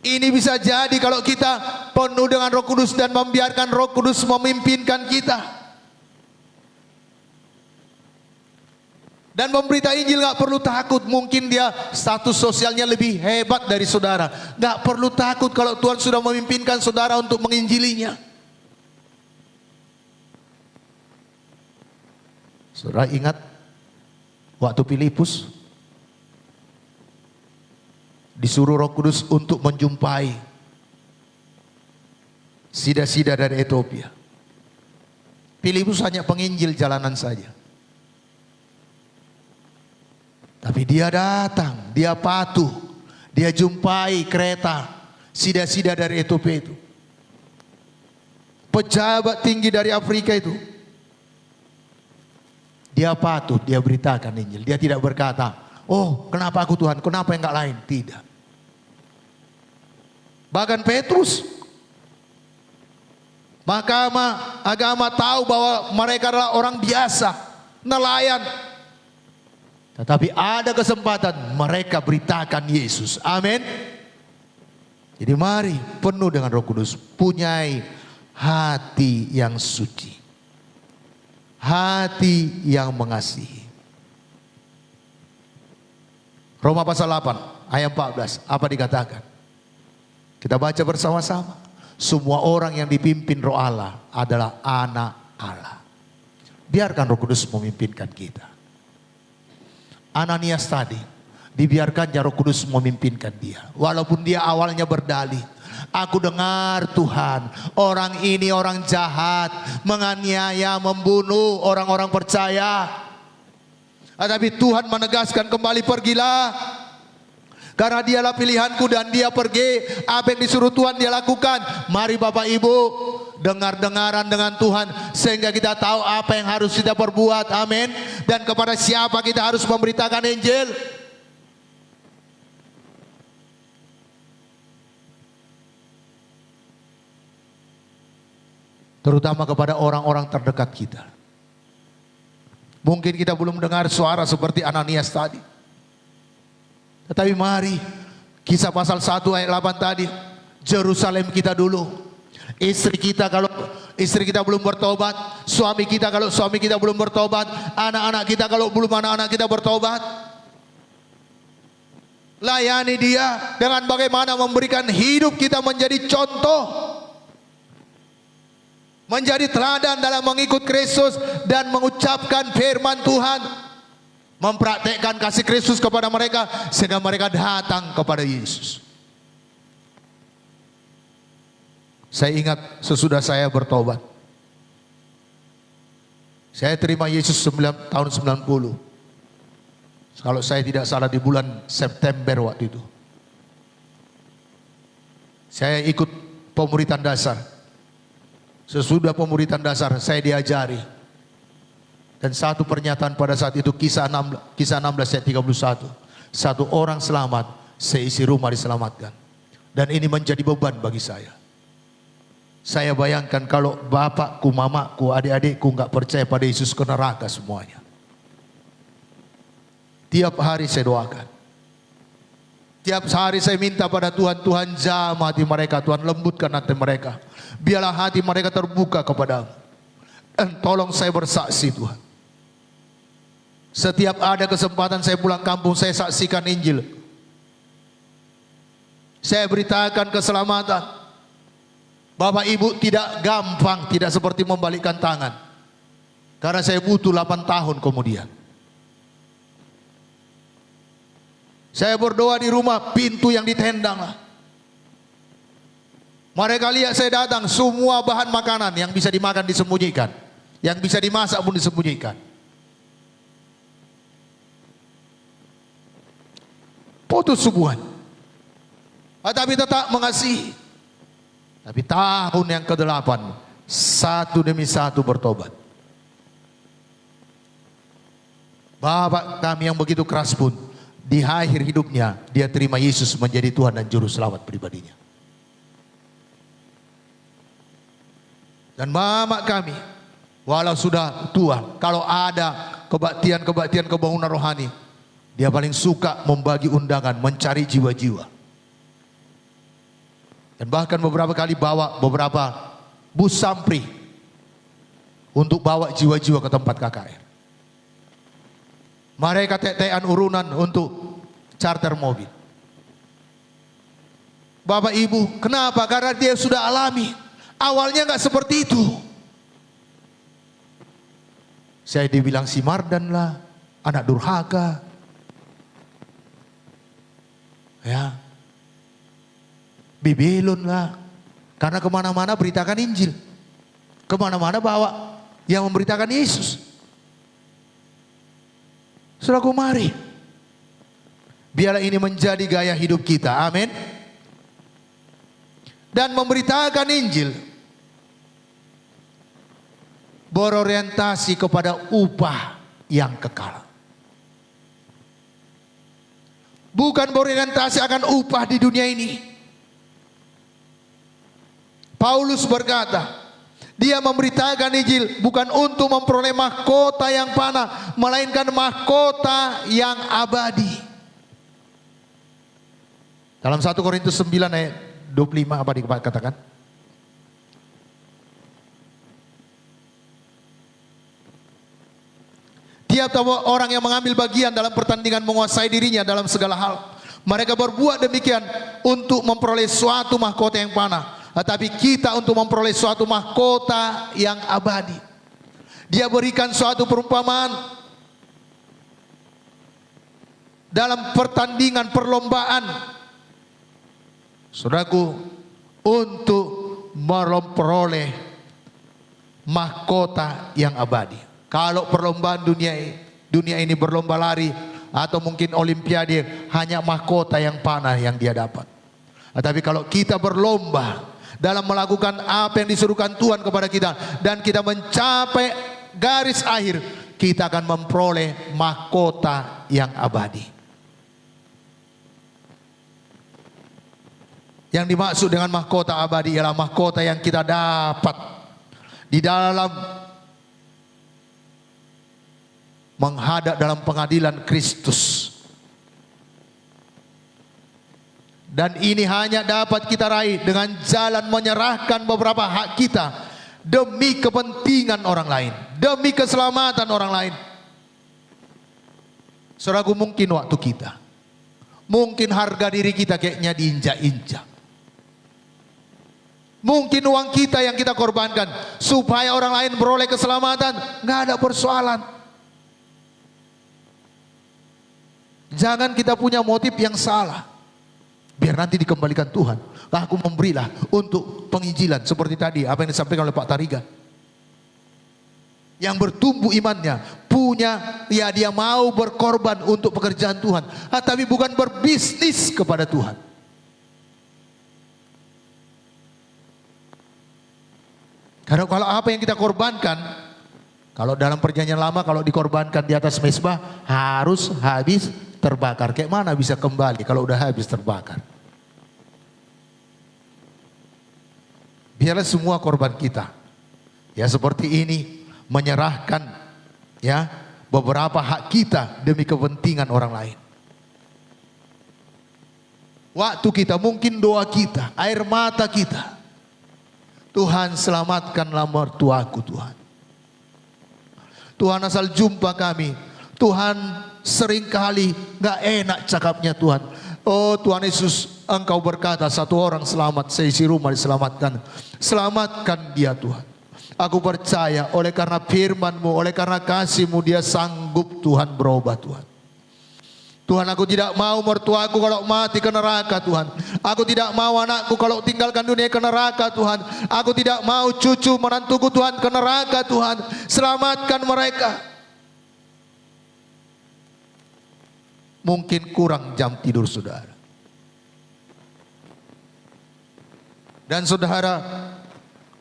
Ini bisa jadi kalau kita penuh dengan Roh Kudus dan membiarkan Roh Kudus memimpinkan kita. Dan pemberita Injil gak perlu takut, mungkin dia status sosialnya lebih hebat dari saudara. Gak perlu takut kalau Tuhan sudah memimpinkan saudara untuk menginjilinya. Saudara ingat waktu Filipus disuruh Roh Kudus untuk menjumpai sida-sida dari Ethiopia. Filipus hanya penginjil jalanan saja. Tapi dia datang, dia patuh, dia jumpai kereta sida-sida dari Ethiopia itu. Pejabat tinggi dari Afrika itu. Dia patuh, dia beritakan Injil. Dia tidak berkata, oh kenapa aku Tuhan, kenapa yang enggak lain? Tidak. Bahkan Petrus, mahkamah agama tahu bahwa mereka adalah orang biasa, nelayan. Tetapi ada kesempatan mereka beritakan Yesus. Amin. Jadi mari penuh dengan Roh Kudus, punyai hati yang suci, hati yang mengasihi. Roma pasal 8 ayat 14 apa dikatakan? Kita baca bersama-sama. Semua orang yang dipimpin Roh Allah adalah anak Allah. Biarkan Roh Kudus memimpinkan kita. Ananias tadi dibiarkannya Roh Kudus memimpinkan dia. Walaupun dia awalnya berdalih, aku dengar Tuhan, orang ini orang jahat, menganiaya, membunuh orang-orang percaya. Tetapi Tuhan menegaskan kembali, pergilah. Karena dialah pilihanku dan dia pergi. Apa yang disuruh Tuhan dia lakukan. Mari Bapak Ibu dengar-dengaran dengan Tuhan sehingga kita tahu apa yang harus kita perbuat. Amin. Dan kepada siapa kita harus memberitakan Injil. Terutama kepada orang-orang terdekat kita. Mungkin kita belum dengar suara seperti Ananias tadi. Tetapi mari, Kisah pasal 1 ayat 8 tadi, Jerusalem kita dulu. Istri kita kalau istri kita belum bertobat, suami kita kalau suami kita belum bertobat, anak-anak kita kalau belum anak-anak kita bertobat. Layani dia dengan bagaimana memberikan hidup kita menjadi contoh, menjadi teladan dalam mengikut Kristus dan mengucapkan firman Tuhan. Mempraktekkan kasih Kristus kepada mereka sehingga mereka datang kepada Yesus. Saya ingat sesudah saya bertobat, saya terima Yesus tahun 90. Kalau saya tidak salah di bulan September waktu itu. Saya ikut pemuritan dasar. Sesudah pemuritan dasar saya diajari. Dan satu pernyataan pada saat itu kisah 16 ayat 31. Satu orang selamat, seisi rumah diselamatkan. Dan ini menjadi beban bagi saya. Saya bayangkan kalau bapakku, mamaku, adik-adikku nggak percaya pada Yesus, ke neraka semuanya. Tiap hari saya doakan. Tiap hari saya minta pada Tuhan, Tuhan jamah hati mereka, Tuhan lembutkan hati mereka. Biarlah hati mereka terbuka kepadamu. Dan tolong saya bersaksi Tuhan. Setiap ada kesempatan saya pulang kampung, saya saksikan Injil. Saya beritakan keselamatan. Bapak Ibu, tidak gampang, tidak seperti membalikkan tangan. Karena saya butuh 8 tahun kemudian. Saya berdoa di rumah, pintu yang ditendang lah. Mereka lihat saya datang, semua bahan makanan yang bisa dimakan disembunyikan. Yang bisa dimasak pun disembunyikan. Putus hubungan. Tapi tetap mengasihi. Tapi tahun yang ke-8, satu demi satu bertobat. Bapak kami yang begitu keras pun, di akhir hidupnya dia terima Yesus menjadi Tuhan dan Juru Selamat pribadinya. Dan mama kami, walau sudah tua, kalau ada kebaktian kebangunan rohani, dia paling suka membagi undangan, mencari jiwa-jiwa. Dan bahkan beberapa kali bawa beberapa bus sampri untuk bawa jiwa-jiwa ke tempat KKR. Mereka tetean urunan untuk charter mobil. Bapak Ibu, kenapa? Karena dia sudah alami. Awalnya nggak seperti itu. Saya dibilang si Mardan lah, anak durhaka. Ya, Bibelon lah. Karena kemana-mana beritakan Injil. Kemana-mana bawa yang memberitakan Yesus. Saudaraku, mari. Biarlah ini menjadi gaya hidup kita. Amin. Dan memberitakan Injil berorientasi kepada upah yang kekal. Bukan berorientasi akan upah di dunia ini. Paulus berkata, dia memberitakan Injil bukan untuk memperoleh mahkota yang panah, melainkan mahkota yang abadi. Dalam 1 Korintus 9 ayat 25 apa dikatakan? Tiap-tiap orang yang mengambil bagian dalam pertandingan menguasai dirinya dalam segala hal. Mereka berbuat demikian untuk memperoleh suatu mahkota yang panah. Tetapi kita untuk memperoleh suatu mahkota yang abadi. Dia berikan suatu perumpamaan dalam pertandingan perlombaan, saudaraku, untuk memperoleh mahkota yang abadi. Kalau perlombaan dunia ini berlomba lari atau mungkin olimpiade, hanya mahkota yang panah yang dia dapat. Tetapi kalau kita berlomba dalam melakukan apa yang disuruhkan Tuhan kepada kita dan kita mencapai garis akhir, kita akan memperoleh mahkota yang abadi. Yang dimaksud dengan mahkota abadi ialah mahkota yang kita dapat di dalam menghadap dalam pengadilan Kristus. Dan ini hanya dapat kita raih dengan jalan menyerahkan beberapa hak kita demi kepentingan orang lain, demi keselamatan orang lain. Saudaraku, mungkin waktu kita, mungkin harga diri kita kayaknya diinjak-injak. Mungkin uang kita yang kita korbankan supaya orang lain beroleh keselamatan, nggak ada persoalan. Jangan kita punya motif yang salah. Biar nanti dikembalikan Tuhan. Aku memberilah untuk penginjilan. Seperti tadi apa yang disampaikan oleh Pak Tarigan. Yang bertumbuh imannya. Punya, ya dia mau berkorban untuk pekerjaan Tuhan. Tapi bukan berbisnis kepada Tuhan. Karena kalau apa yang kita korbankan, kalau dalam perjanjian lama kalau dikorbankan di atas mezbah harus habis terbakar. Kayak mana bisa kembali kalau udah habis terbakar? Biarlah semua korban kita ya seperti ini, menyerahkan ya beberapa hak kita demi kepentingan orang lain. Waktu kita, mungkin doa kita, air mata kita. Tuhan, selamatkanlah mertuaku Tuhan. Tuhan, asal jumpa kami. Tuhan, seringkali gak enak cakapnya Tuhan. Oh Tuhan Yesus, Engkau berkata satu orang selamat, seisi rumah diselamatkan. Selamatkan dia Tuhan. Aku percaya oleh karena firman-Mu, oleh karena kasih-Mu, dia sanggup Tuhan berubah Tuhan. Tuhan, aku tidak mau mertuaku kalau mati ke neraka Tuhan. Aku tidak mau anakku kalau tinggalkan dunia ke neraka Tuhan. Aku tidak mau cucu menantuku Tuhan ke neraka Tuhan. Selamatkan mereka. Mungkin kurang jam tidur saudara. Dan saudara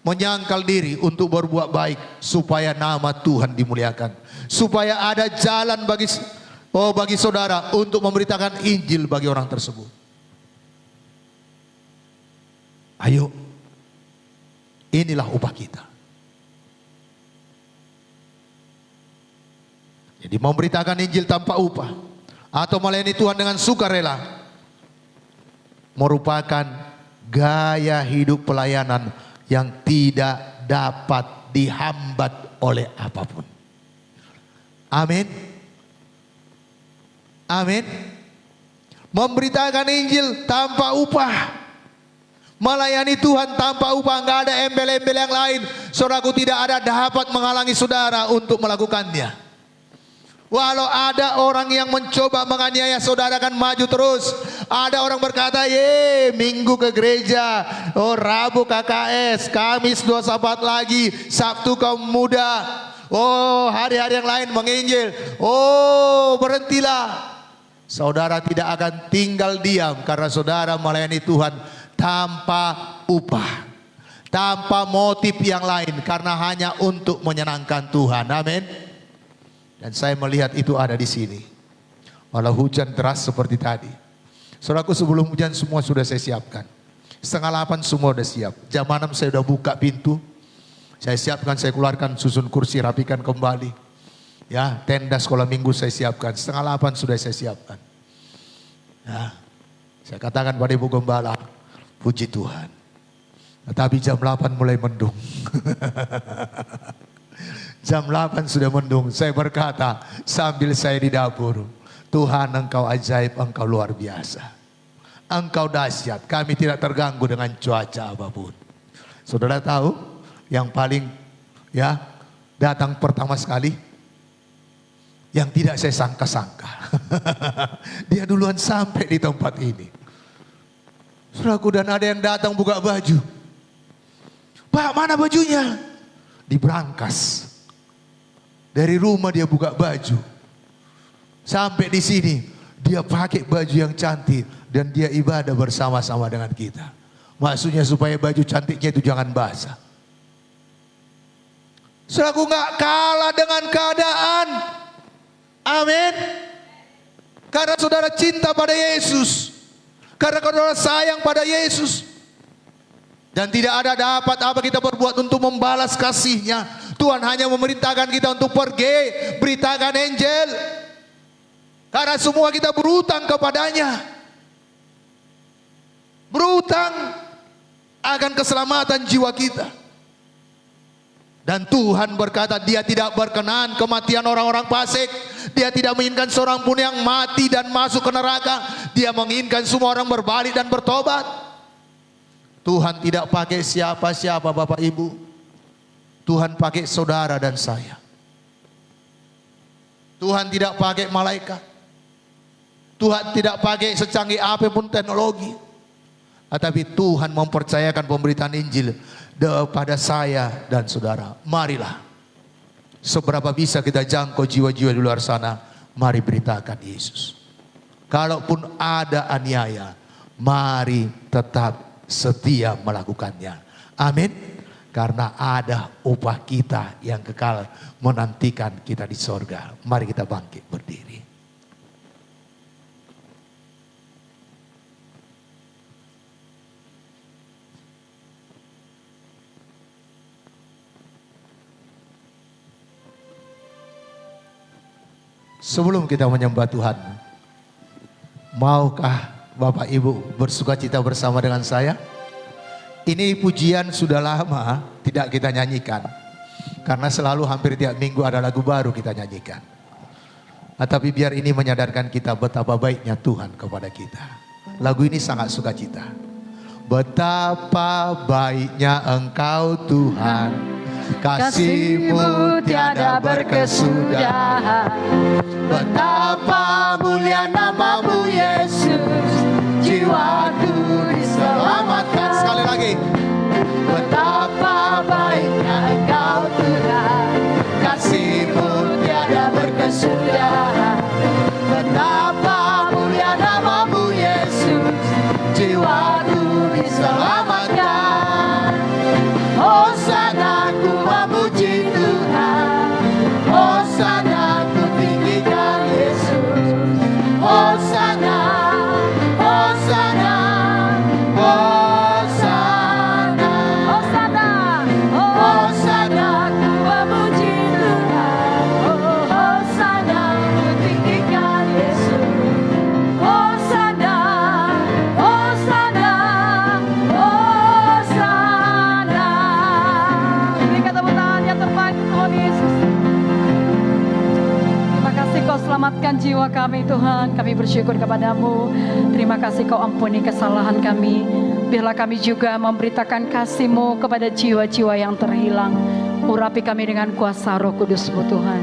menyangkal diri untuk berbuat baik supaya nama Tuhan dimuliakan. Supaya ada jalan bagi saudara untuk memberitakan Injil bagi orang tersebut. Ayo, inilah upah kita. Jadi memberitakan Injil tanpa upah atau melayani Tuhan dengan sukarela merupakan gaya hidup pelayanan yang tidak dapat dihambat oleh apapun. Amin. Amin. Memberitakan Injil tanpa upah, melayani Tuhan tanpa upah, nggak ada embel-embel yang lain. Saudaraku, tidak ada dapat menghalangi saudara untuk melakukannya. Walau ada orang yang mencoba menganiaya saudara, akan maju terus. Ada orang berkata, Minggu ke gereja, oh Rabu KKS, Kamis 2 Sabat lagi, Sabtu kaum muda, oh hari-hari yang lain menginjil. Oh berhentilah. Saudara tidak akan tinggal diam karena saudara melayani Tuhan tanpa upah, tanpa motif yang lain, karena hanya untuk menyenangkan Tuhan. Amin. Dan saya melihat itu ada di sini. Walau hujan deras seperti tadi. Saudaraku, sebelum hujan semua sudah saya siapkan. 7:30 semua sudah siap. Jam 6 saya sudah buka pintu. Saya siapkan, saya keluarkan, susun kursi, rapikan kembali. Ya, tenda sekolah minggu saya siapkan. 7:30 sudah saya siapkan. Ya, saya katakan pada Ibu Gembala, puji Tuhan. Tetapi jam 8 mulai mendung. Jam 8 sudah mendung. Saya berkata sambil saya di dapur, Tuhan, Engkau ajaib, Engkau luar biasa. Engkau dahsyat. Kami tidak terganggu dengan cuaca apapun. Saudara tahu yang paling ya datang pertama sekali, yang tidak saya sangka-sangka. Dia duluan sampai di tempat ini. Saudaraku, dan ada yang datang buka baju. Pak, mana bajunya? Diberangkas. Dari rumah dia buka baju. Sampai di sini dia pakai baju yang cantik dan dia ibadah bersama-sama dengan kita. Maksudnya supaya baju cantiknya itu jangan basah. Saudaraku, nggak kalah dengan keadaan. Amin. Karena saudara cinta pada Yesus. Karena saudara sayang pada Yesus. Dan tidak ada dapat apa kita berbuat untuk membalas kasihnya. Tuhan hanya memerintahkan kita untuk pergi, beritakan Injil. Karena semua kita berutang kepadanya. Berutang akan keselamatan jiwa kita. Dan Tuhan berkata, Dia tidak berkenan kematian orang-orang fasik. Dia tidak menginginkan seorang pun yang mati dan masuk ke neraka. Dia menginginkan semua orang berbalik dan bertobat. Tuhan tidak pakai siapa-siapa Bapak Ibu. Tuhan pakai saudara dan saya. Tuhan tidak pakai malaikat. Tuhan tidak pakai secanggih apapun teknologi. Tetapi Tuhan mempercayakan pemberitaan Injil kepada saya dan saudara. Marilah, seberapa bisa kita jangkau jiwa-jiwa di luar sana, mari beritakan Yesus. Kalaupun ada aniaya, mari tetap setia melakukannya. Amin. Karena ada upah kita yang kekal menantikan kita di sorga. Mari kita bangkit berdiri. Sebelum kita menyembah Tuhan, maukah Bapak Ibu bersukacita bersama dengan saya? Ini pujian sudah lama tidak kita nyanyikan. Karena selalu hampir tiap minggu ada lagu baru kita nyanyikan. Tapi biar ini menyadarkan kita betapa baiknya Tuhan kepada kita. Lagu ini sangat sukacita. Betapa baiknya Engkau Tuhan, kasih-Mu tiada berkesudahan. Betapa mulia nama-Mu Yesus, jiwaku diselamatkan. Sekali lagi. Betapa baiknya Engkau Tuhan, kasih-Mu tiada berkesudahan. Betapa mulia nama-Mu Yesus, jiwaku diselamatkan. Hosana ku memuji Tuhan, Hosana ku tinggikan Yesus. Hosana, Hosana, Hosana, Hosana, Hosana ku memuji Tuhan. Hosana, ku tinggikan Yesus. Hosana, Hosana, Hosana. Berikan tepuk tangan yang terbaik Tuhan Yesus. Terima kasih Kau selamatkan jiwa kami Tuhan. Kami bersyukur kepadamu. Terima kasih Kau ampuni kesalahan kami. Biarlah kami juga memberitakan kasih-Mu kepada jiwa-jiwa yang terhilang. Urapi kami dengan kuasa Roh Kudus-Mu Tuhan.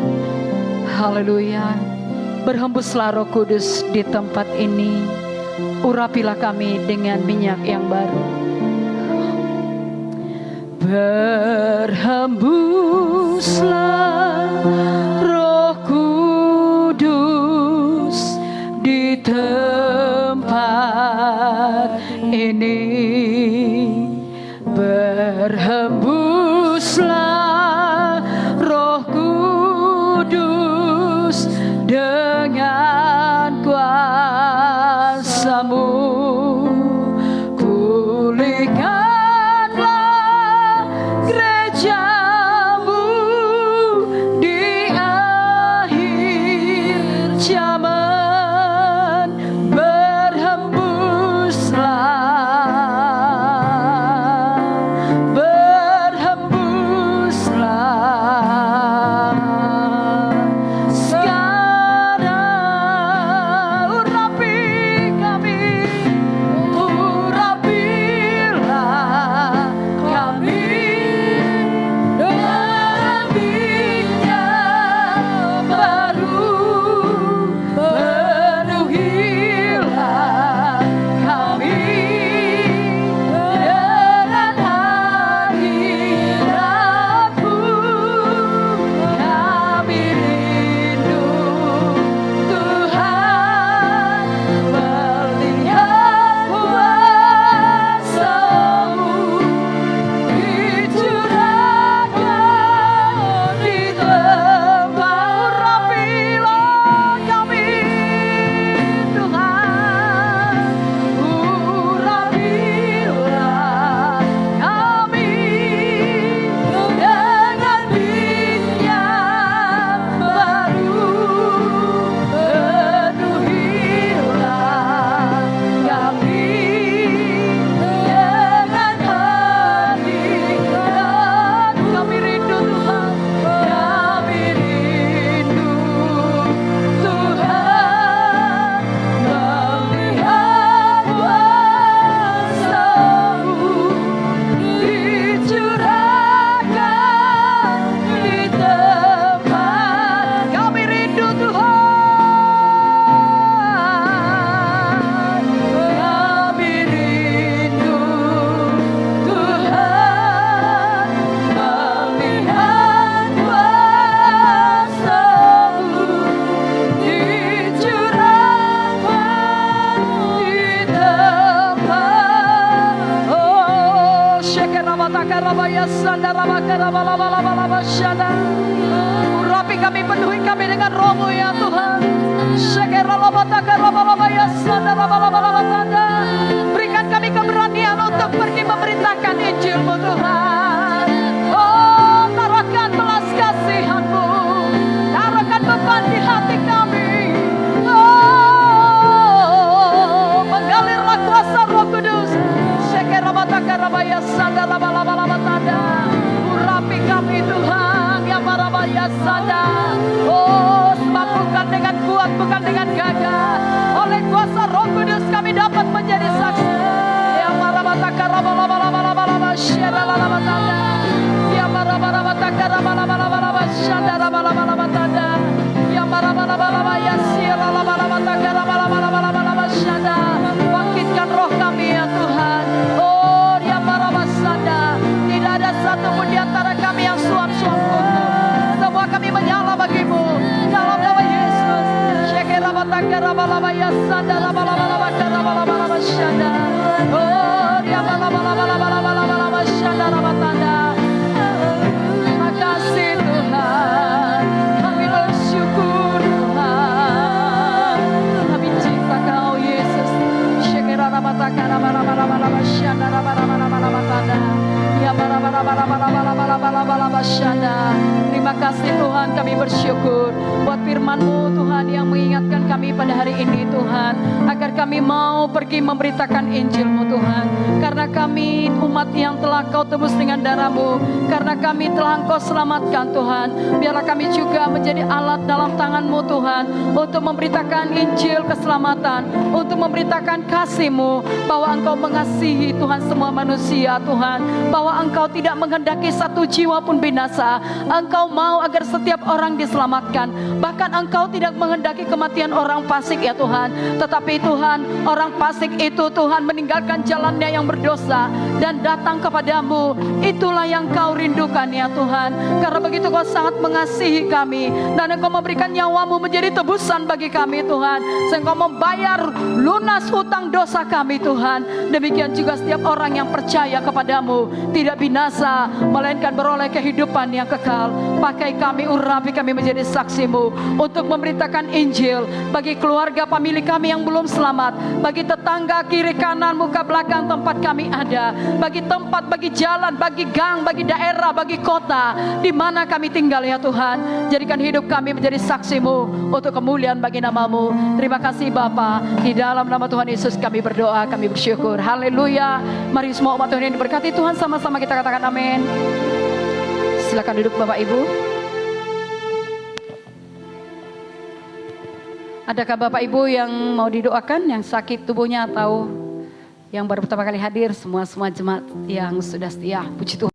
Haleluya. Berhembuslah Roh Kudus di tempat ini. Urapilah kami dengan minyak yang baru. Berhembuslah Roh Kudus di tempat ini. Berhembuslah Roh Kudus dengan kuasa-Mu. Pulihkanlah gereja-Mu di Urapi kami, penuhi kami dengan rohmu ya Tuhan. Berikan kami keberanian untuk pergi memberitakan Injil-Mu Tuhan. Oh, taruhkan belas kasihan-Mu, taruhkan beban di hati kami. Oh, mengalirlah kuasa Roh Kudus. Urapi kami Tuhan, ya marabaya sada. Oh, sebab bukan dengan kuat, bukan dengan gagah, oleh kuasa Roh Kudus kami dapat menjadi saksi. Ya marabata rabalabalabalabala syaralabalabala. Ya marabalabata rabalabalabalabala syaralabalabala. Ya marabalabalabala ya syaralabalabala rabalabalabalabala syada. Bangkitkan roh kami ya Tuhan. Oh, ya marabasada. Tidak ada satupun di antara kami yang suam-suam kutu. Semua kami menyala bagimu dalam nama Yesus. Oh, ya terima kasih Tuhan. Kami bersyukur Tuhan. Kami cinta Kau Yesus. Terima kasih Tuhan, kami bersyukur buat firman-Mu Tuhan yang mengingatkan kami pada hari ini Tuhan, agar kami mau pergi memberitakan Injil-Mu Tuhan. Karena kami umat yang telah Kau tebus dengan darah-Mu, karena kami telah Engkau selamatkan Tuhan, biarlah kami juga menjadi alat dalam tangan-Mu Tuhan, untuk memberitakan Injil keselamatan, untuk memberitakan kasih-Mu, bahwa Engkau mengasihi Tuhan semua manusia Tuhan, bahwa Engkau tidak menghendaki satu jiwa pun binasa. Engkau mau agar setiap orang diselamatkan. Bahkan Engkau tidak menghendaki kematian orang fasik ya Tuhan, tetapi Tuhan, orang fasik itu Tuhan meninggalkan jalannya yang berdosa dan datang kepadamu. Itulah yang Kau rindukan ya Tuhan. Karena begitu Kau sangat mengasihi kami, dan Engkau memberikan nyawa-Mu menjadi tebusan bagi kami Tuhan, sehingga Engkau membayar lunas hutang dosa kami Tuhan. Demikian juga setiap orang yang percaya kepadamu tidak binasa, melainkan beroleh kehidupan yang kekal. Pakai kami, urapi kami menjadi saksi-Mu untuk memberitakan Injil bagi keluarga famili kami yang belum selamat, bagi tetangga kiri kanan muka belakang tempat kami ada, bagi tempat, bagi jalan, bagi gang, bagi daerah, bagi kota di mana kami tinggal ya Tuhan. Jadikan hidup kami menjadi saksi-Mu untuk kemuliaan bagi nama-Mu. Terima kasih Bapa, di dalam nama Tuhan Yesus kami berdoa, kami bersyukur. Haleluya. Mari semua umat Tuhan yang diberkati Tuhan, sama-sama kita katakan amin. Silakan duduk Bapak Ibu. Adakah Bapak Ibu yang mau didoakan, yang sakit tubuhnya atau yang baru pertama kali hadir, semua jemaat yang sudah setia? Puji Tuhan.